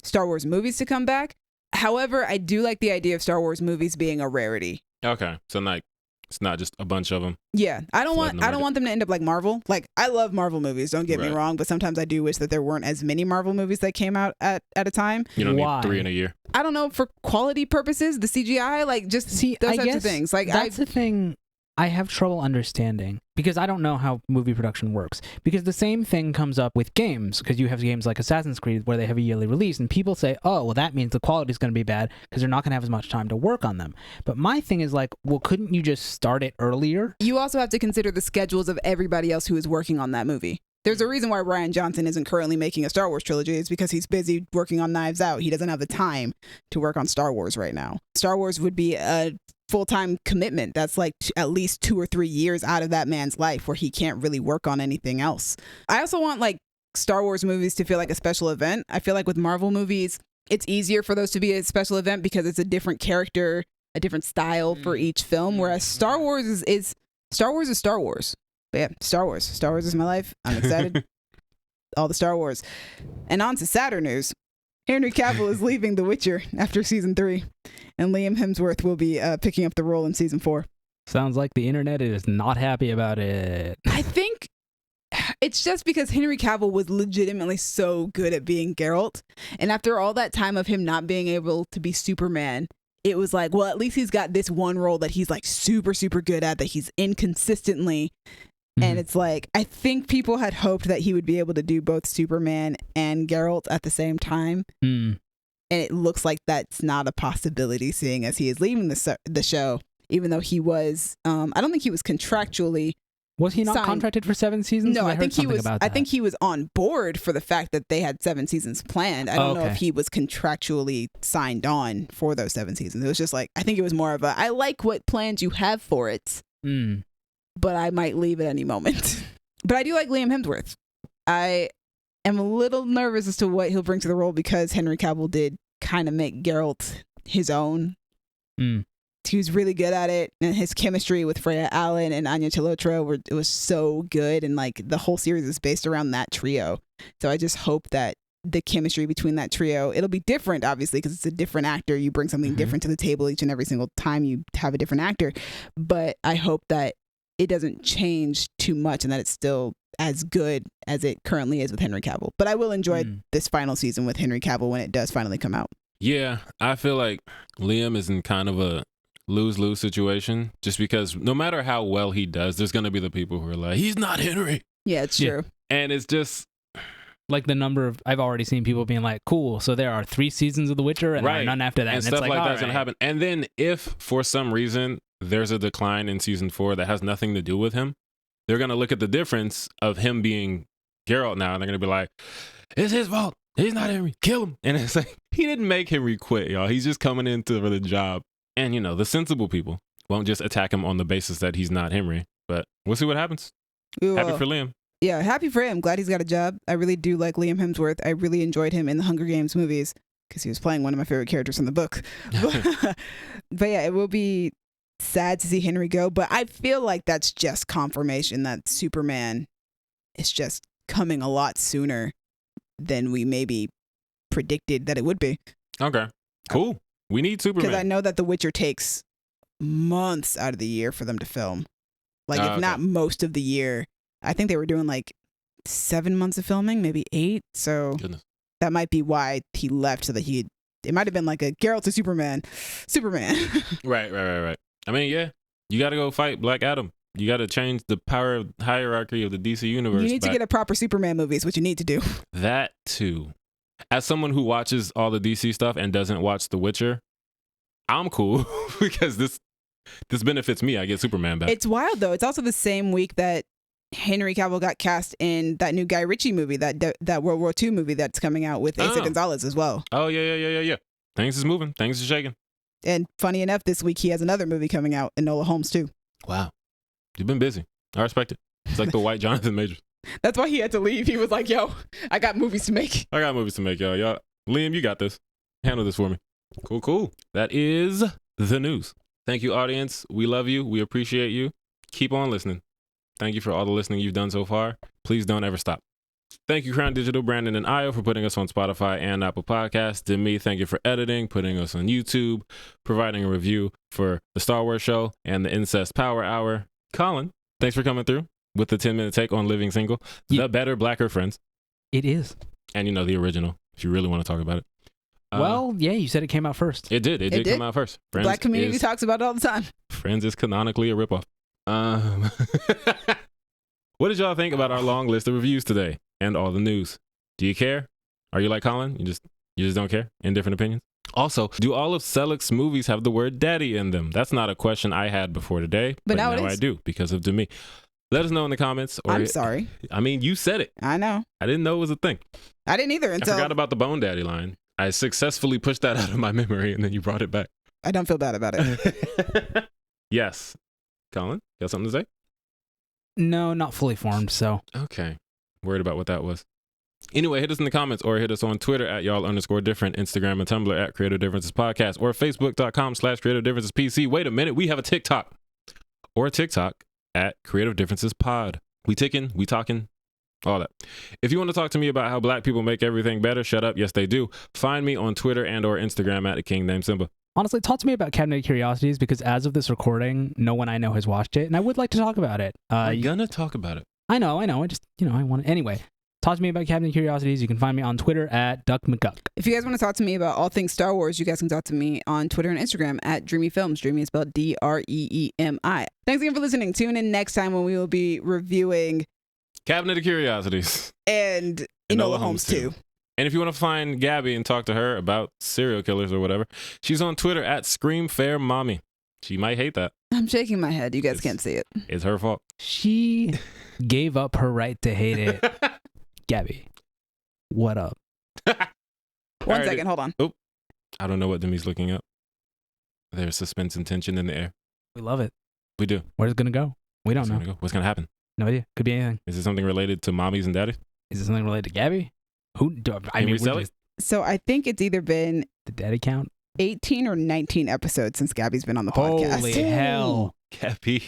Star Wars movies to come back. However, I do like the idea of Star Wars movies being a rarity.
Okay, so like it's not just a bunch of them.
Yeah, I don't want them to end up like Marvel. Like, I love Marvel movies, don't get me wrong, but sometimes I do wish that there weren't as many Marvel movies that came out at a time.
You don't need 3 in a year.
I don't know, for quality purposes, the CGI, like just those types of things. Like
that's the thing I have trouble understanding because I don't know how movie production works. Because the same thing comes up with games, because you have games like Assassin's Creed where they have a yearly release and people say, oh, well, that means the quality is going to be bad because they're not going to have as much time to work on them. But my thing is like, well, couldn't you just start it earlier?
You also have to consider the schedules of everybody else who is working on that movie. There's a reason why Rian Johnson isn't currently making a Star Wars trilogy. It's because he's busy working on Knives Out. He doesn't have the time to work on Star Wars right now. Star Wars would be a full-time commitment. That's like at least 2 or 3 years out of that man's life where he can't really work on anything else. I also want like Star Wars movies to feel like a special event. I feel like with Marvel movies, it's easier for those to be a special event because it's a different character, a different style for each film. Whereas Star Wars is Star Wars. But yeah, Star Wars. Star Wars is my life. I'm excited. All the Star Wars. And on to sadder news. Henry Cavill is leaving The Witcher after season 3, and Liam Hemsworth will be picking up the role in season 4.
Sounds like the internet is not happy about it.
I think it's just because Henry Cavill was legitimately so good at being Geralt, and after all that time of him not being able to be Superman, it was like, well, at least he's got this one role that he's like super, super good at, that he's in consistently. And it's like, I think people had hoped that he would be able to do both Superman and Geralt at the same time. And it looks like that's not a possibility, seeing as he is leaving the show, even though he was, I don't think he was contractually.
Was he not contracted for 7 seasons?
No, I think he was. I think he was on board for the fact that they had 7 seasons planned. I don't know if he was contractually signed on for those 7 seasons. It was just like, I think it was more of a, I like what plans you have for it. But I might leave at any moment. But I do like Liam Hemsworth. I am a little nervous as to what he'll bring to the role because Henry Cavill did kind of make Geralt his own. He was really good at it, and his chemistry with Freya Allen and Anya Chalotra it was so good, and like the whole series is based around that trio. So I just hope that the chemistry between that trio, it'll be different, obviously, because it's a different actor. You bring something different to the table each and every single time you have a different actor. But I hope that it doesn't change too much and that it's still as good as it currently is with Henry Cavill. But I will enjoy this final season with Henry Cavill when it does finally come out.
Yeah, I feel like Liam is in kind of a lose-lose situation just because no matter how well he does, there's going to be the people who are like, he's not Henry.
Yeah, it's true.
And it's just...
Like the number of, I've already seen people being like, cool, so there are 3 seasons of The Witcher and there are none after that.
And stuff like that's going to happen. And then if for some reason there's a decline in season 4 that has nothing to do with him, they're going to look at the difference of him being Geralt now and they're going to be like, it's his fault. He's not Henry. Kill him. And it's like, he didn't make Henry quit, y'all. He's just coming into the job. And, you know, the sensible people won't just attack him on the basis that he's not Henry. But we'll see what happens. Happy for Liam.
Yeah, happy for him. Glad he's got a job. I really do like Liam Hemsworth. I really enjoyed him in the Hunger Games movies because he was playing one of my favorite characters in the book. But yeah, it will be sad to see Henry go. But I feel like that's just confirmation that Superman is just coming a lot sooner than we maybe predicted that it would be.
Okay, cool. We need Superman.
Because I know that The Witcher takes months out of the year for them to film. Like, if not most of the year. I think they were doing like 7 months of filming, maybe 8. So that might be why he left, so that it might have been like a Geralt to Superman.
Right. I mean, yeah, you got to go fight Black Adam. You got to change the power hierarchy of the DC universe.
You need to get a proper Superman movie is what you need to do.
That too. As someone who watches all the DC stuff and doesn't watch The Witcher, I'm cool because this benefits me. I get Superman back.
It's wild though. It's also the same week that Henry Cavill got cast in that new Guy Ritchie movie, that World War II movie that's coming out with Asa Gonzalez as well.
Oh, yeah. Things is moving. Things are shaking.
And funny enough, this week he has another movie coming out, Enola Holmes too.
Wow. You've been busy. I respect it. It's like the white Jonathan Majors.
That's why he had to leave. He was like, yo, I got movies to make.
Y'all. Liam, you got this. Handle this for me. Cool. That is the news. Thank you, audience. We love you. We appreciate you. Keep on listening. Thank you for all the listening you've done so far. Please don't ever stop. Thank you, Crown Digital, Brandon, and Io for putting us on Spotify and Apple Podcasts. Demi, thank you for editing, putting us on YouTube, providing a review for the Star Wars show and the Incest Power Hour. Colin, thanks for coming through with the 10-minute take on Living Single. The better, blacker friends.
It is.
And you know, the original, if you really want to talk about it.
Well, yeah, you said it came out first.
It did. It did come out first.
The Black community talks about it all the time.
Friends is canonically a ripoff. What did y'all think about our long list of reviews today and all the news? Do you care? Are you like Colin? You just don't care? Indifferent opinions? Also, do all of Sellick's movies have the word daddy in them? That's not a question I had before today, but now I do because of Demi. Let us know in the comments.
I'm sorry.
I mean, you said it.
I know.
I didn't know it was a thing.
I didn't either until...
I forgot about the Bone Daddy line. I successfully pushed that out of my memory and then you brought it back.
I don't feel bad about it.
Yes. Colin, got something to say?
No, not fully formed, so.
Okay. Worried about what that was. Anyway, hit us in the comments or hit us on Twitter at y'all_different, Instagram and Tumblr at Creative Differences Podcast, or Facebook.com/Creative Differences PC. Wait a minute, we have a TikTok. Or a TikTok at Creative Differences Pod. We ticking, we talking, all that. If you want to talk to me about how black people make everything better, shut up. Yes, they do. Find me on Twitter and or Instagram at the King Named Simba.
Honestly, talk to me about Cabinet of Curiosities because as of this recording, no one I know has watched it, and I would like to talk about it.
I'm gonna talk about it.
I know. I just, I want to. Anyway, talk to me about Cabinet of Curiosities. You can find me on Twitter at DuckMcGuck. If
you guys want to talk to me about all things Star Wars, you guys can talk to me on Twitter and Instagram at Dreamy Films. Dreamy is spelled DREEMI. Thanks again for listening. Tune in next time when we will be reviewing
Cabinet of Curiosities
and Enola Holmes 2.
And if you want to find Gabby and talk to her about serial killers or whatever, she's on Twitter at ScreamFairMommy. She might hate that.
I'm shaking my head. You guys can't see it.
It's her fault.
She gave up her right to hate it. Gabby, what up?
One second, hold on.
Oh, I don't know what Demi's looking up. There's suspense and tension in the air.
We love it.
We do.
Where's it going to go? We don't know.
What's going to happen?
No idea. Could be anything.
Is it something related to mommies and daddies?
Is it something related to Gabby?
So I think it's either been
the daddy count
18 or 19 episodes since Gabby's been on the podcast.
Holy hell.
Gabby,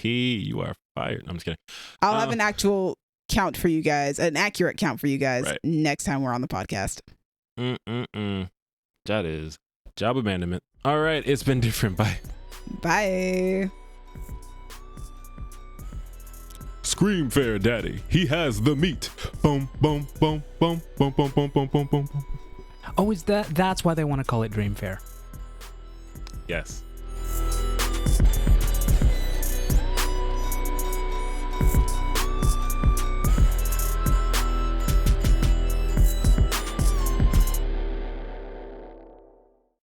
you are fired. I'm just kidding.
I'll have an actual count for you guys, an accurate count for you guys
Right.
next time we're on the podcast.
That is job abandonment. All right, it's been different. Bye.
Bye.
Scream fair daddy, he has the meat. Boom, boom, boom, boom, boom, boom, boom, boom, boom, boom.
Oh, is that's why they want to call it Dream Fair?
Yes.